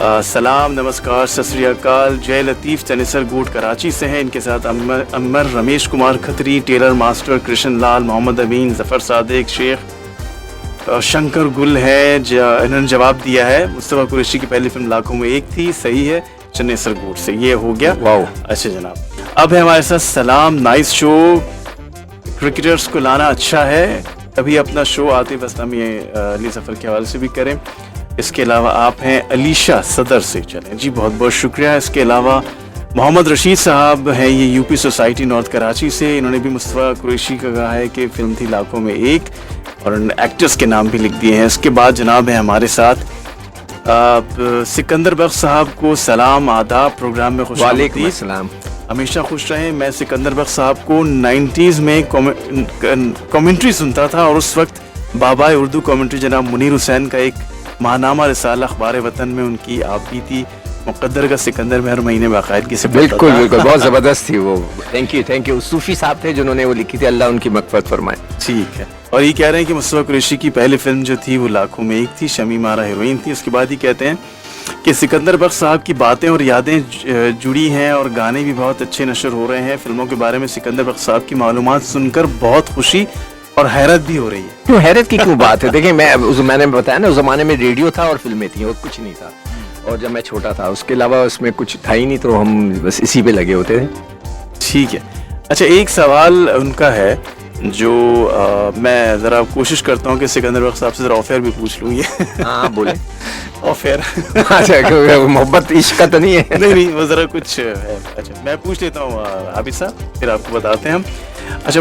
सलाम नमस्कार सत श्री अकाल, जय लतीफ़ चनेसर गोट कराची से हैं। इनके साथ अमर रमेश कुमार खत्री, टेलर मास्टर कृष्ण लाल, मोहम्मद अमीन, जफ़र सादिक, शेख शंकर गुल है। इन्होंने जवाब दिया है मुस्तफ़ा कुरैशी की पहली फिल्म लाखों में एक थी, सही है, चनेसर गोट से। ये हो गया, वाओ। अच्छा जनाब, अब है हमारे साथ सलाम, नाइस शो, क्रिकेटर्स को लाना अच्छा है, तभी अपना शो आतिफ असलमी अली सफ़र के हवाले से भी करें। इसके अलावा आप हैं अलीशा सदर से, चलें जी, बहुत बहुत शुक्रिया। इसके अलावा मोहम्मद रशीद साहब हैं, ये यूपी सोसाइटी नॉर्थ कराची से। इन्होंने भी मुस्तफ़ा कुरैशी का कहा है कि फिल्म थी लाखों में एक, और एक्टर्स के नाम भी लिख दिए हैं। इसके बाद जनाब है हमारे साथ सिकंदर बख्त साहब को सलाम, आदाब, प्रोग्राम में खुश वालेकुम अस्सलाम, हमेशा खुश रहें। मैं सिकंदर बख्त साहब को 90s में कमेंट्री सुनता था, और उस वक्त बाबा उर्दू कमेंट्री जनाब मुनीर हुसैन का एक माहनामा रिसाला अखबार वतन में उनकी आप भी थी। मुक़द्दर का सिकंदर में हर महीने बाकायदगी से बिल्कुल बहुत ज़बरदस्त थी वो। Thank you. सूफी साहब थे जिन्होंने वो लिखी थी, अल्लाह उनकी मग़फ़िरत फरमाए। ठीक है। और ये कह रहे हैं कि मुस्तफ़ा कुरैशी की पहली फिल्म जो थी वो लाखों में एक थी, शमी मारा हीरोइन थी। उसके बाद ही कहते हैं कि सिकंदर बख्त साहब की बातें और यादें जुड़ी हैं, और गाने भी बहुत अच्छे नशर हो रहे हैं। फिल्मों के बारे में सिकंदर बख्त साहब की मालूमात सुनकर बहुत खुशी और हैरत भी हो रही है। क्यों हैरत की क्यों बात है? देखिए मैंने बताया ना, उस जमाने में रेडियो था और फिल्में थी और कुछ नहीं था, और जब मैं छोटा था उसके अलावा उसमें कुछ था ही नहीं, तो हम बस इसी पे लगे होते थे। ठीक है। अच्छा, एक सवाल उनका है जो मैं ज़रा कोशिश करता हूँ कि सिकंदर बख्त साहब से ज़रा ऑफेयर भी पूछ लूँ। ये हाँ बोले। ऑफेयर अच्छा, मोहब्बत इश्क का तो नहीं है? नहीं, वो ज़रा कुछ है। अच्छा, मैं पूछ लेता हूँ आबिद साहब, फिर आपको बताते हैं हम। अच्छा,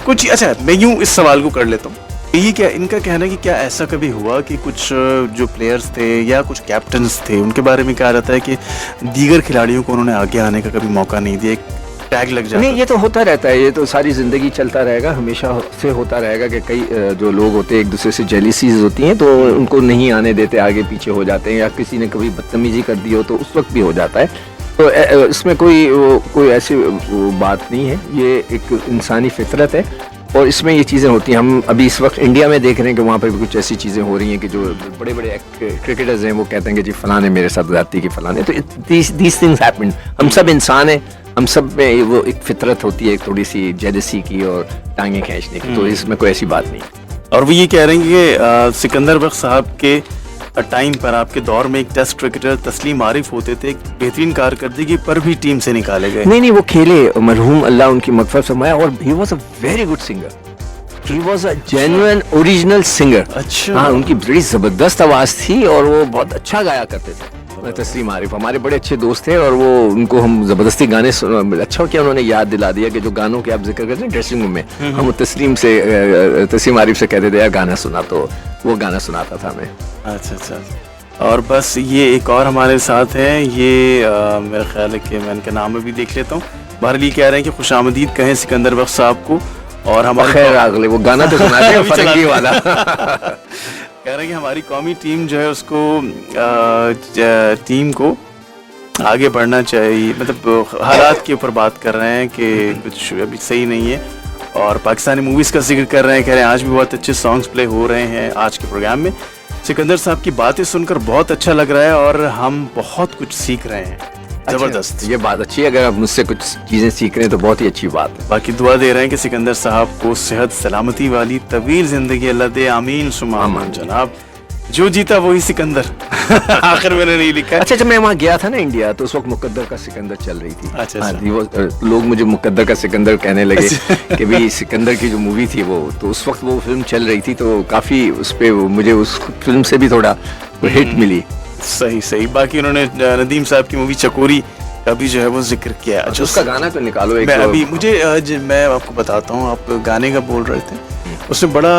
कुछ, अच्छा मैं यूँ इस सवाल को कर लेता हूँ। ये क्या इनका कहना है कि क्या ऐसा कभी हुआ कि कुछ जो प्लेयर्स थे या कुछ कैप्टन्स थे, उनके बारे में कहा जाता है कि दीगर खिलाड़ियों को उन्होंने आगे आने का कभी मौका नहीं दिया, टैग लग जाता नहीं, ये तो होता रहता है, ये तो सारी जिंदगी चलता रहेगा, हमेशा से होता रहेगा कि कई जो लोग होते हैं एक दूसरे से जेलिसीज होती हैं, तो उनको नहीं आने देते, आगे पीछे हो जाते हैं, या किसी ने कभी बदतमीजी कर दी हो तो उस वक्त भी हो जाता है। तो इसमें कोई ऐसी बात नहीं है, ये एक इंसानी फितरत है और इसमें ये चीज़ें होती हैं। हम अभी इस वक्त इंडिया में देख रहे हैं कि वहाँ पर भी कुछ ऐसी चीज़ें हो रही हैं कि जो बड़े बड़े क्रिकेटर्स हैं वो कहते हैं कि जी फलाने मेरे साथ ज्यादती की फलाने, तो दीज थिंग्स हैपन। हम सब इंसान हैं, हम सब में वो एक फितरत होती है थोड़ी सी जेलसी की और टांगे खींचने की, तो इसमें कोई ऐसी बात नहीं। और वो ये कह रहे हैं कि सिकंदर बख्श साहब के टाइम पर, आपके दौर में एक टेस्ट क्रिकेटर तस्लीम आरिफ होते थे, बेहतरीन कारकर्दगी पर भी टीम से निकाले गए। नहीं, वो खेले, मरहूम अल्लाह उनकी मग़फ़िरत फरमाए, और he was a very good singer, he was a genuine original singer. अच्छा। हाँ, उनकी बड़ी ज़बरदस्त आवाज़ थी और वो बहुत अच्छा गाया करते थे। तस्लीम आरिफ हमारे बड़े अच्छे दोस्त थे और वो उनको हम ज़बरदस्ती गाने अच्छा किया उन्होंने याद दिला दिया कि जो गानों के आप जिक्र करते हैं ड्रेसिंग रूम में, हम तस्लीम आरिफ से कहते थे यार गाना सुना, तो वो गाना सुनाता था हमें। अच्छा। और बस ये एक और हमारे साथ है, ये मेरा ख्याल है कि मैं इनका नाम भी देख लेता हूँ। बहरहाल कह रहे हैं कि खुशामदीद कहें सिकंदर बख्श साहब को, और हमारे खैर अगले वो गाना तो सुनाते हैं फरंगी वाला। कह रहे हैं कि हमारी कौमी टीम जो है उसको टीम को आगे बढ़ना चाहिए, मतलब हालात के ऊपर बात कर रहे हैं कि कुछ अभी सही नहीं है, और पाकिस्तानी मूवीज़ का जिक्र कर रहे हैं। कह रहे हैं आज भी बहुत अच्छे सॉन्ग्स प्ले हो रहे हैं आज के प्रोग्राम में। सिकंदर साहब की बातें सुनकर बहुत अच्छा लग रहा है और हम बहुत कुछ सीख रहे हैं। जबरदस्त, ये बात अच्छी है, अगर आप मुझसे कुछ चीज़ें सीख रहे हैं तो बहुत ही अच्छी बात है। बाकी दुआ दे रहे हैं कि सिकंदर साहब को सेहत सलामती वाली तवील जिंदगी अल्लाह दे, आमीन सुमा आमीन जनाब। जो जीता वही सिकंदर। आखिर मैंने नहीं लिखा है। अच्छा, जब मैं वहाँ गया था ना इंडिया, तो उस वक्त मुकद्दर का सिकंदर चल रही थी। अच्छा। हाँ जी, वो लोग मुझे मुकद्दर का सिकंदर कहने लगे कि भाई सिकंदर की जो मूवी थी वो, तो उस वक्त वो फिल्म चल रही थी, तो काफ़ी उस पर मुझे उस फिल्म से भी थोड़ा हिट मिली। सही। बाकी उन्होंने नदीम साहब की मूवी चकोरी का भी जो है वो जिक्र किया। अच्छा, उसका गाना तो निकालो एक। अभी मैं आपको बताता हूँ, आप गाने का बोल रहे थे, उसमें बड़ा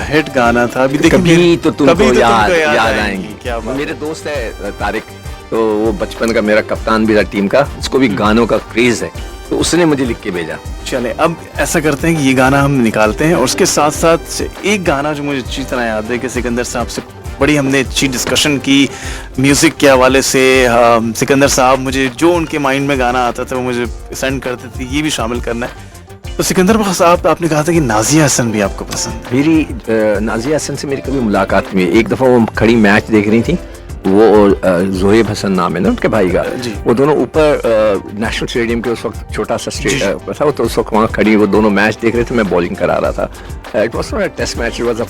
हिट गाना था। अभी देखिए, कभी तो तुमको याद आएंगी। क्या मेरे दोस्त है तारिक, तो वो बचपन का मेरा कप्तान भी था टीम का, उसको भी गानों का क्रेज है, तो उसने मुझे लिख के भेजा। चले अब ऐसा करते हैं कि ये गाना हम निकालते हैं, और उसके साथ साथ एक गाना जो मुझे अच्छी तरह याद है कि सिकंदर साहब से बड़ी हमने अच्छी डिस्कशन की म्यूज़िक के हवाले से। सिकंदर साहब मुझे जो उनके माइंड में गाना आता था वो मुझे सेंड करते थे, ये भी शामिल करना है। तो सिकंदर बख्श साहब, आपने कहा था कि नाज़िया हसन भी आपको पसंद है। मेरी नाज़िया हसन से मेरी कभी मुलाकात नहीं हुई। एक दफ़ा वो खड़ी मैच देख रही थी, वो जोहेब हसन नाम है ना उनके भाई का, वो दोनों ऊपर नेशनल स्टेडियम के उस वक्त छोटा सा स्टेडियम था, तो उस वक्त वहाँ खड़ी वो दोनों मैच देख रहे थे, मैं बॉलिंग करा रहा था। It was not a test match, it was a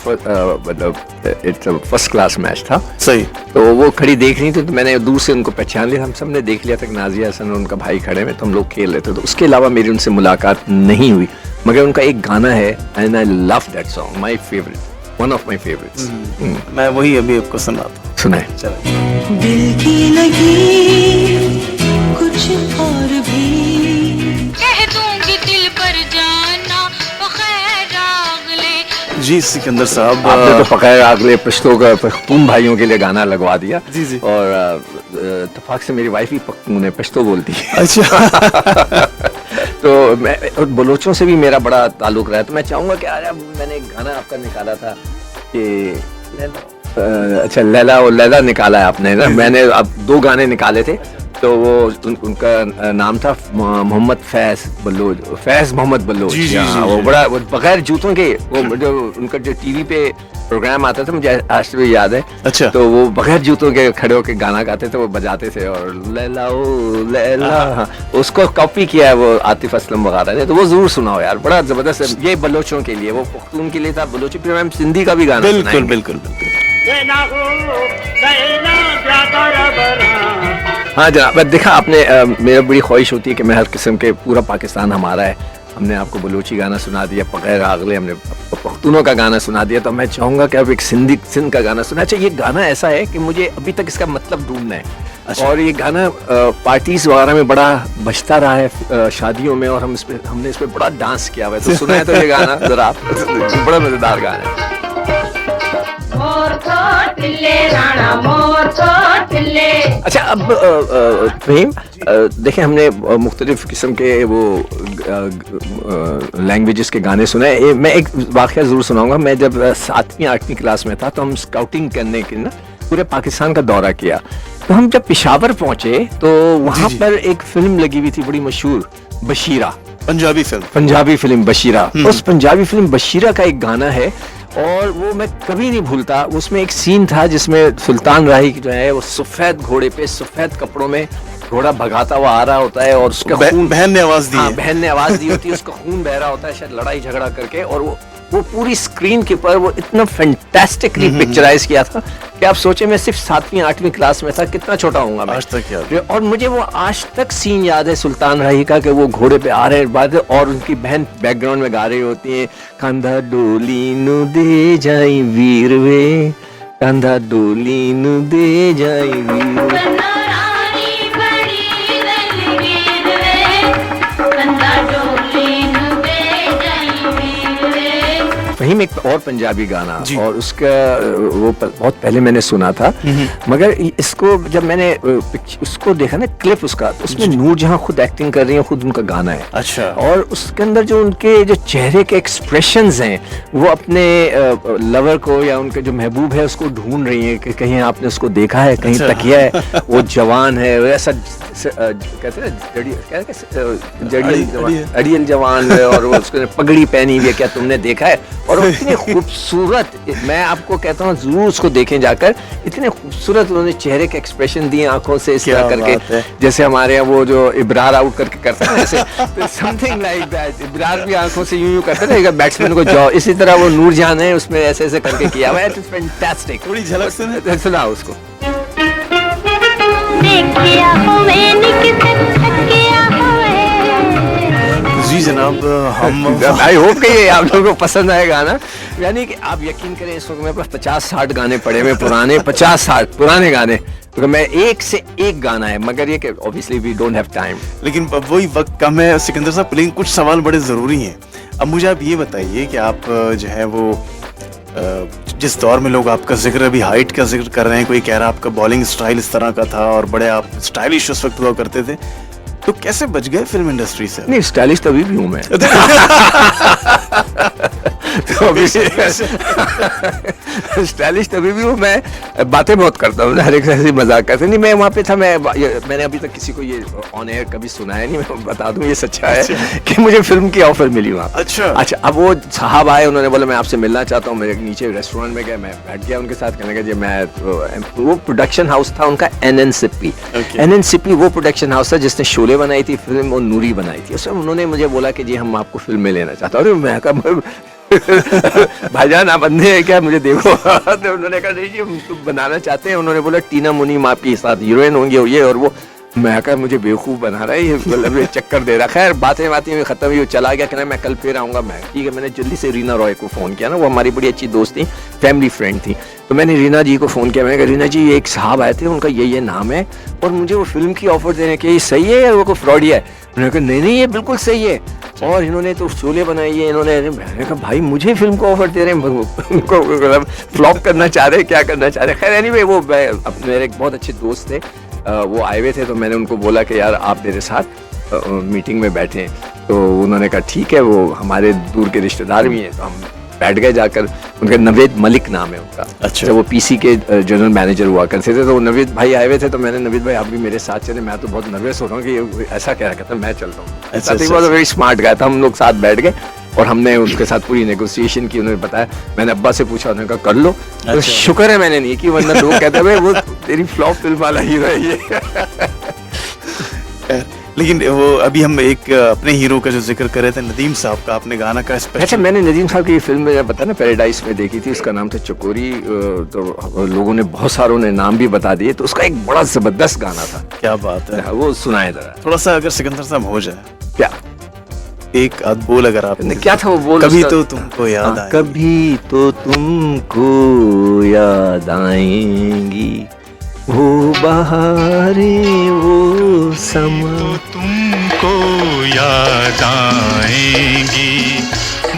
first class match था। सही। तो वो खड़ी देख रही थी, तो मैंने दूर से उनको पहचान लिया, हम सब ने देख लिया था कि नाज़िया हसन और उनका भाई खड़े में, तो हम लोग खेल रहे थे। तो उसके अलावा मेरी उनसे मुलाकात नहीं हुई, मगर उनका एक गाना है and I love that song, my favourite, one of my favourites. मैं वही अभी आपको सुनाता हूँ, सुनाए। दिल की लगी कुछ और भी कह दूंगी दिल पर जाना बगैर अगले। जी सिकंदर साहब, आपने तो बगैर अगले पश्तो का पख्तून भाइयों के लिए गाना लगवा दिया। जी। और इत्तेफाक से मेरी वाइफ ही पख्तून है, पश्तो बोलती है। अच्छा। तो मैं और बलोचों से भी मेरा बड़ा ताल्लुक रहा है, तो मैं चाहूँगा कि आज मैंने एक गाना आपका निकाला था कि अच्छा लैला और लैला निकाला है आपने ना, मैंने अब 2 गाने निकाले थे, तो वो उनका नाम था मोहम्मद फैज़ मोहम्मद बलोच। जी, वो बड़ा बगैर जूतों के, वो जो उनका जो टीवी पे प्रोग्राम आता था, मुझे आज भी याद है। अच्छा। तो वो बगैर जूतों के खड़े होकर गाना गाते थे, वो बजाते थे, और लैला ओ लैला, उसको कॉपी किया है वो आतिफ असलम वगैरह ने, तो वो जरूर सुनाओ यार, बड़ा जबरदस्त है। ये बलोचों के लिए, वो पख्तून के लिए था, बलोची, फिर हम सिंधी का भी गाना बिल्कुल। हाँ जनाब, देखा आपने, मेरा बड़ी ख्वाहिश होती है कि मैं हर किस्म के, पूरा पाकिस्तान हमारा है, हमने आपको बलोची गाना सुना दिया, बगैर अगले हमने पख्तूनों का गाना सुना दिया, तो मैं चाहूँगा कि आप एक सिंध का गाना सुना। अच्छा, ये गाना ऐसा है कि मुझे अभी तक इसका मतलब ढूंढना है। अच्छा। और ये गाना पार्टीज वगैरह में बड़ा बजता रहा है, शादियों में, और हमने इस पे बड़ा डांस किया हुआ है, तो सुना है तो ये गाना जरा आप, बड़ा मजेदार गाना है। मोर को टिल्ले राणा मोर को टिल्ले अच्छा अब प्रेम देखें हमने मुख्तलिफ किस्म के वो लैंग्वेजेस के गाने सुने। मैं एक वाक़या ज़रूर सुनाऊंगा। मैं जब 7वीं 8वीं क्लास में था तो हम स्काउटिंग करने के ना पूरे पाकिस्तान का दौरा किया। तो हम जब पेशावर पहुंचे तो वहाँ पर एक फिल्म लगी हुई थी बड़ी मशहूर, बशीरा, पंजाबी फिल्म बशीरा। उस पंजाबी फिल्म बशीरा का एक गाना है और वो मैं कभी नहीं भूलता। उसमें एक सीन था जिसमें सुल्तान राही जो है वो सफेद घोड़े पे सफेद कपड़ों में घोड़ा भगाता हुआ आ रहा होता है और उसका बहन ने आवाज दी, बहन ने आवाज दी होती है, उसका खून बह रहा होता है शायद लड़ाई झगड़ा करके, और वो पूरी स्क्रीन के ऊपर वो इतना फैंटास्टिकली पिक्चराइज किया था कि आप सोचे मैं सिर्फ 7वीं 8वीं क्लास में था, कितना छोटा होऊंगा मैं। आज तक याद। और मुझे वो आज तक सीन याद है सुल्तान राही का कि वो घोड़े पे आ रहे हैं बाद और उनकी बहन बैकग्राउंड में गा रही होती है, कंधा डोली नु दे जाई वीर वे, कंधा डोली नु दे जाई वीर वे। वहीं में एक और पंजाबी गाना और उसका वो बहुत पहले मैंने सुना था, मगर इसको जब मैंने उसको देखा ना क्लिप उसका, तो उसमें नूर जहां खुद एक्टिंग कर रही है, खुद उनका गाना है। अच्छा। और उसके अंदर जो उनके जो चेहरे के एक्सप्रेशंस हैं वो अपने लवर को या उनके जो महबूब है उसको ढूंढ रही है कि कहीं आपने उसको देखा है, कहीं तकिया है, वो जवान है, ऐसा कहते हैं अड़ियल जवान है और वो उसको पगड़ी पहनी हुई है, क्या तुमने देखा है? और वो इतने खूबसूरत, मैं आपको कहता हूँ जरूर उसको देखें जाकर, इतने खूबसूरत उन्होंने चेहरे के एक्सप्रेशन दिए आंखों से इस तरह करके, जैसे हमारे यहाँ वो जो इब्रार आउट करके करते हैं ऐसे समथिंग लाइक दैट। इब्रार भी आंखों से यूं करते हैं बैट्समैन को जाओ, इसी तरह वो नूरजहान है उसमें ऐसे ऐसे करके किया हुआ है। It's fantastic. थोड़ी झलक सुनाओ उसको। जी जनाब, हम आई होप कि ये आप लोगों को पसंद आएगा ना। यानी कि आप यकीन करें इस वक्त मेरे पास 50-60 गाने पड़े हुए पुराने, 50-60 पुराने गाने, तो मैं एक से एक गाना है, मगर ये कि obviously we don't have time, लेकिन वही वक्त कम है सिकंदर साहब, लेकिन कुछ सवाल बड़े ज़रूरी हैं। अब मुझे आप ये बताइए कि आप जो है वो जिस दौर में लोग आपका जिक्र, अभी हाइट का जिक्र कर रहे हैं, कोई कह रहा है आपका बॉलिंग स्टाइल इस तरह का था और बड़े आप स्टाइलिश उस वक्त हुआ करते थे, तो कैसे बच गए फिल्म इंडस्ट्री से? नहीं, स्टाइलिश तभी भी हूँ मैं। स्टाइलिश तभी भी हूँ मैं, बातें बहुत करता हूँ, हर एक ऐसी मजाक करते नहीं। मैं वहाँ पे था, मैंने अभी तक किसी को ये ऑन एयर कभी सुनाया नहीं, मैं बता दूँ ये सच्चा है कि मुझे फिल्म की ऑफर मिली वहाँ। अच्छा। अब वो साहब आए, उन्होंने बोला मैं आपसे मिलना चाहता हूँ, मेरे नीचे रेस्टोरेंट में गए, मैं बैठ गया उनके साथ, कहने लगा जी मैं वो प्रोडक्शन हाउस था उनका NNCP। NNCP वो प्रोडक्शन हाउस था जिसने शोले बनाई थी फिल्म और नूरी बनाई थी। उसमें उन्होंने मुझे बोला कि जी हम आपको फिल्म में लेना चाहते हैं। और मैं कहा भाईजान आप अंधे हैं क्या, मुझे देखो। तो उन्होंने कहा नहीं जी हम तो बनाना चाहते हैं। उन्होंने बोला टीना मुनीम आपके साथ हीरोइन होंगी और ये और वो। मैं कहा मुझे बेवकूफ़ बना रहा है ये, मतलब ये चक्कर दे रहा। खैर बातें में ख़त्म हुई, चला गया, कहना मैं कल फिर आऊँगा। मैं ठीक है, मैंने जल्दी से रीना रॉय को फ़ोन किया ना, वो हमारी बड़ी अच्छी दोस्त थी, फैमिली फ्रेंड थी। तो मैंने रीना जी को फ़ोन किया, मैंने कहा रीना जी एक साहब आए थे, उनका ये नाम है और मुझे वो फिल्म की ऑफ़र देने के, ये सही है या वो कोई फ्रॉडिया है? उन्होंने कहा नहीं ये बिल्कुल सही है और इन्होंने तो शोले बनाई है इन्होंने। मैंने कहा भाई मुझे फिल्म को ऑफर दे रहे हैं, उनको फ्लॉप करना चाह रहे हैं, क्या करना चाह रहे हैं? खैर एनीवे वो मेरे एक बहुत अच्छे दोस्त थे, वो आए हुए थे, तो मैंने उनको बोला कि यार आप मेरे साथ मीटिंग में बैठे। तो उन्होंने कहा ठीक है, वो हमारे दूर के रिश्तेदार भी हैं। तो हम बैठ गए जाकर, उनका नवेद मलिक नाम है उनका। अच्छा। वो PC के जनरल मैनेजर हुआ करते थे। तो नवेद भाई आए हुए थे, तो मैंने नवेद भाई आप भी मेरे साथ चले, मैं तो बहुत नर्वस हो रहा हूँ कि ये ऐसा कह रहा था, मैं चलता हूँ। वेरी स्मार्ट गाय था। हम लोग साथ बैठ गए और हमने उसके साथ पूरी नेगोशिएशन की। उन्होंने बताया, मैंने अब्बा से पूछा, उन्होंने कहा कर लो। तो शुक्र है मैंने नहीं की, वरना लोग कहते हैं वो तेरी फ्लॉप फिल्म वाला हीरो है ये। लेकिन वो अभी हम एक अपने हीरो का जो जिक्र कर रहे थे, नदीम साहब का, आपने गाना का स्पेशल। अच्छा, मैंने नदीम साहब की ये फिल्म में पता ना पैराडाइज में देखी थी, उसका नाम था चकोरी। तो लोगों ने बहुत सारों ने नाम भी बता दिए, तो उसका एक बड़ा जबरदस्त गाना था। क्या बात है, वो सुनाए जरा थोड़ा सा अगर सिकंदर साहब हो जाए। क्या एक आध बोल अगर आप। क्या था वो बोल? कभी तो तुमको याद आएगी, कभी तो तुमको याद आएंगी वो बहारें वो समा, तो तुमको याद आएंगी।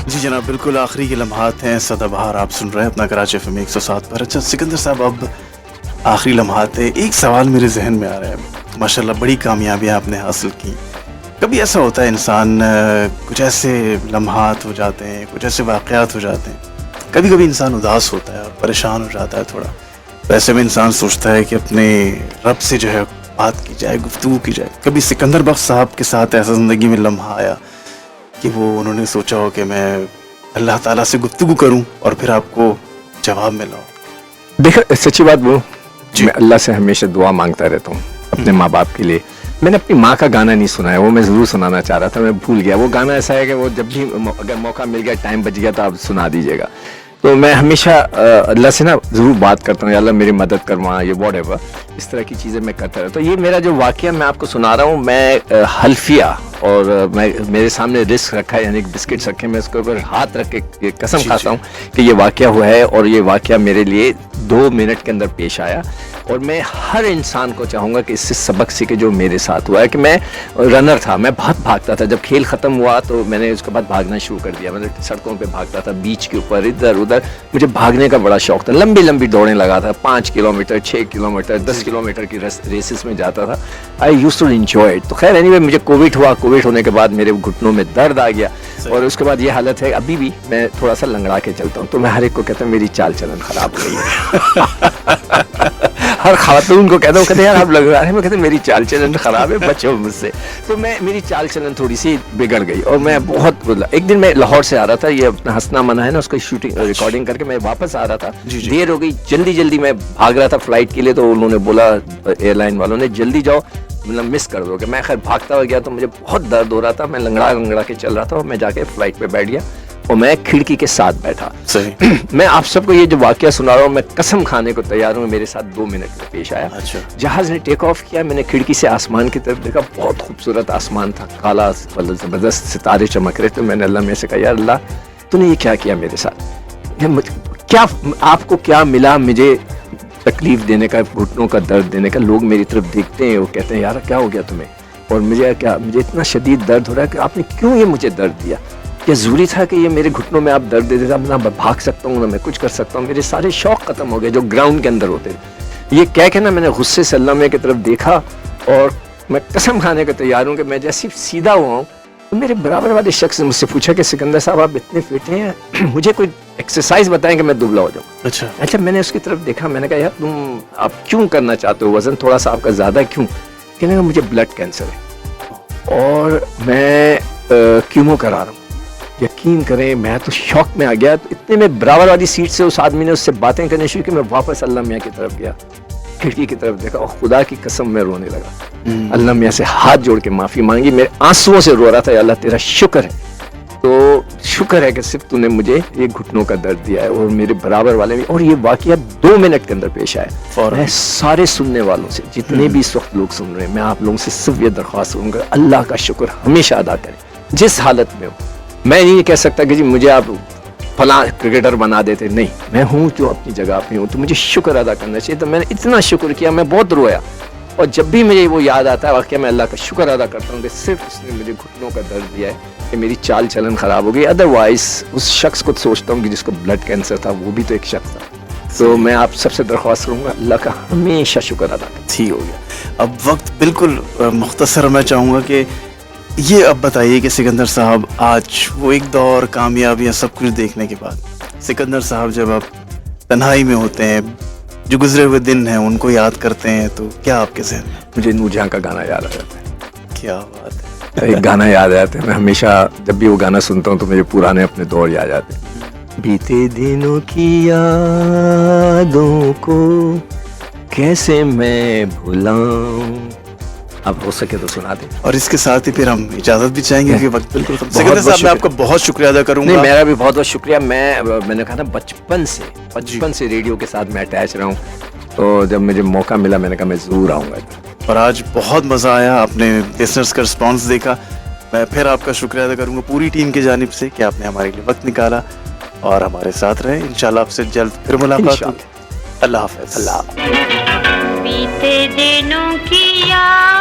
जी जनाब, बिल्कुल आखिरी के लम्हात हैं, सदाबहार आप सुन रहे हैं अपना कराची FM 107 पर। अच्छा सिकंदर साहब, अब आखिरी लम्हात है, एक सवाल मेरे जहन में आ रहा है। माशाल्लाह बड़ी कामयाबियाँ आपने हासिल की। कभी ऐसा होता है इंसान कुछ ऐसे लम्हात हो जाते हैं, कुछ ऐसे वाक़यात हो जाते हैं, कभी कभी इंसान उदास होता है और परेशान हो जाता है थोड़ा, तो ऐसे में इंसान सोचता है कि अपने रब से जो है बात की जाए, गुफ्तगू की जाए। कभी सिकंदर बख्श साहब के साथ ऐसा ज़िंदगी में लम्हा आया कि वो उन्होंने सोचा हो कि मैं अल्लाह ताला से गुफ्तगू करूं और फिर आपको जवाब मिला हो? देखो सच्ची बात वो, मैं अल्लाह से हमेशा दुआ मांगता रहता हूँ अपने माँ बाप के लिए। मैंने अपनी माँ का गाना नहीं सुना है, वो मैं ज़रूर सुनाना चाह रहा था, मैं भूल गया। वो गाना ऐसा है कि वो जब भी अगर मौका मिल गया, टाइम बच गया तो आप सुना दीजिएगा। तो मैं हमेशा अल्लाह से ना ज़रूर बात करता हूँ, अल्लाह मेरी मदद करवा, ये व्हाटएवर, इस तरह की चीज़ें मैं करता रहता हूँ। तो ये मेरा जो वाक़या मैं आपको सुना रहा हूँ, मैं हल्फिया और मैं मेरे सामने रिस्क रखा है, यानी बिस्किट्स रखे, मैं उसके ऊपर हाथ रख के कसम खाता हूँ कि ये वाक़या हुआ है और ये वाक़या मेरे लिए 2 मिनट के अंदर पेश आया। और मैं हर इंसान को चाहूँगा कि इससे सबक सीखे जो मेरे साथ हुआ है। कि मैं रनर था, मैं बहुत भागता था। जब खेल ख़त्म हुआ तो मैंने उसके बाद भागना शुरू कर दिया। मतलब सड़कों पे भागता था, बीच के ऊपर, इधर उधर। मुझे भागने का बड़ा शौक था, लंबी लंबी दौड़ें लगा था, 5 किलोमीटर, 6 किलोमीटर, 10 किलोमीटर की रेसेस में जाता था। I used to enjoy it. तो खैर एनीवे, मुझे कोविड हुआ। कोविड होने के बाद मेरे घुटनों में दर्द आ गया और उसके बाद ये हालत है, अभी भी मैं थोड़ा सा लंगड़ा के चलता हूँ। तो मैं हर एक को कहता हूँ मेरी चाल चलन ख़राब हो गई है। हर खातून को कहता हूँ, कहते यार आप लग रहा है, मैं कहते मेरी चाल चलन ख़राब है, बचो मुझसे। तो मेरी चाल चलन थोड़ी सी बिगड़ गई और मैं बहुत, एक दिन मैं लाहौर से आ रहा था, ये अपना हंसना मना है ना, उसकी शूटिंग रिकॉर्डिंग करके मैं वापस आ रहा था। देर हो गई, जल्दी मैं भाग रहा था फ्लाइट के लिए। तो उन्होंने बोला, एयरलाइन वालों ने, जल्दी जाओ, मतलब मिस कर दोगे। मैं खैर भागता हुआ गया तो मुझे बहुत दर्द हो रहा था, मैं लंगड़ा के चल रहा था और मैं जाके फ्लाइट पे बैठ गया और मैं खिड़की के साथ बैठा। सही। मैं आप सबको ये जो वाकया सुना रहा हूँ, मैं कसम खाने को तैयार हूँ, मेरे साथ 2 मिनट में पेश आया। अच्छा। जहाज ने टेक ऑफ किया, मैंने खिड़की से आसमान की तरफ देखा, बहुत खूबसूरत आसमान था, काला, जबरदस्त सितारे चमक रहे थे। मैंने अल्लाह में से कहा, यार अल्लाह तूने ये क्या किया मेरे साथ? क्या आपको क्या मिला मुझे तकलीफ देने का, घुटनों का दर्द देने का? लोग मेरी तरफ देखते हैं, वो कहते हैं यार क्या हो गया तुम्हें, और मुझे इतना शदीद दर्द हो रहा है कि आपने क्यों ये मुझे दर्द दिया? क्या ज़रूरी था कि ये मेरे घुटनों में आप दर्द दे देते? अब ना मैं भाग सकता हूँ, ना मैं कुछ कर सकता हूँ, मेरे सारे शौक ख़त्म हो गए जो ग्राउंड के अंदर होते थे। ये कह के ना मैंने गुस्से से अल्लाह में की तरफ देखा और मैं कसम खाने को तैयार हूँ कि मैं जैसे सीधा हुआ हूँ तो मेरे बराबर वाले शख्स ने मुझसे पूछा कि सिकंदर साहब आप इतने फिट हैं, मुझे कोई एक्सरसाइज बताएं कि मैं दुबला हो जाऊँ। अच्छा, मैंने उसकी तरफ देखा, मैंने कहा यार आप क्यों करना चाहते हो, वज़न थोड़ा सा आपका ज़्यादा क्यों? कहने लगा मुझे ब्लड कैंसर है और मैं कीमो करा रहा हूँ। यकीन करें मैं तो शौक में आ गया। तो इतने में बराबर वाली सीट से उस आदमी ने उससे बातें करनी शुरू की। मैं वापस अल्लाह मियाँ की तरफ गया, खिड़की की तरफ देखा और खुदा की कसम मैं रोने लगा। अल्लाह मियाँ से हाथ जोड़ के माफ़ी मांगी, मेरे आंसुओं से रो रहा था, अल्लाह तेरा शुक्र है, तो शुक्र है कि सिर्फ तूने मुझे ये घुटनों का दर्द दिया है और मेरे बराबर वाले भी। और ये वाकया 2 मिनट के अंदर पेश आया। मैं सारे सुनने वालों से, जितने भी इस वक्त लोग सुन रहे हैं, मैं आप लोगों से सिर्फ ये दरख्वास्त करूँगा, अल्लाह का शुक्र हमेशा अदा करें जिस हालत में हो। मैं नहीं कह सकता कि जी मुझे आप फला क्रिकेटर बना देते, नहीं, मैं हूँ जो अपनी जगह पे हूँ, तो मुझे शुक्र अदा करना चाहिए। तो मैंने इतना शुक्र किया, मैं बहुत रोया और जब भी मुझे वो याद आता है वाकई मैं अल्लाह का शुक्र अदा करता हूँ कि सिर्फ उसने मुझे घुटनों का दर्द दिया है कि मेरी चाल चलन ख़राब हो गई। अदरवाइज उस शख्स को सोचता हूँ कि जिसको ब्लड कैंसर था, वो भी तो एक शख्स था। तो मैं आप सबसे दरख्वास्त करूँगा अल्लाह का हमेशा शुक्र अदा करें। ठीक हो गया। अब वक्त बिल्कुल मुख्तसर, मैं चाहूँगा कि ये अब बताइए कि सिकंदर साहब आज वो एक दौर, कामयाबियाँ, सब कुछ देखने के बाद, सिकंदर साहब जब आप तन्हाई में होते हैं, जो गुजरे हुए दिन हैं उनको याद करते हैं, तो क्या आपके ज़हन में? मुझे नूरजहां का गाना याद आ जाता है। क्या बात है। एक गाना याद आ जाता है, मैं हमेशा जब भी वो गाना सुनता हूँ तो मुझे पुराने अपने दौर याद आते हैं। बीते दिनों की यादों को कैसे मैं भुलाऊं। अब हो सके तो सुना दें। और इसके साथ ही फिर हम इजाज़त भी चाहेंगे कि वक्त बिल्कुल खत्म। सिकंदर साहब मैं आपका बहुत शुक्रिया अदा करूँगा। नहीं, मेरा भी बहुत बहुत शुक्रिया। मैंने कहा ना बचपन से रेडियो के साथ मैं अटैच रहा हूँ, तो जब मुझे मौका मिला मैंने कहा मैं ज़रूर आऊँगा। और आज बहुत मज़ा आया, आपने लिसनर्स का रिस्पॉन्स देखा। मैं फिर आपका शुक्रिया अदा करूँगा पूरी टीम की जानिब से कि आपने हमारे लिए वक्त निकाला और हमारे साथ रहे। इंशाल्लाह आपसे जल्द फिर मुलाकात होगी। अल्लाह हाफ़िज़। बीते दिनों की याद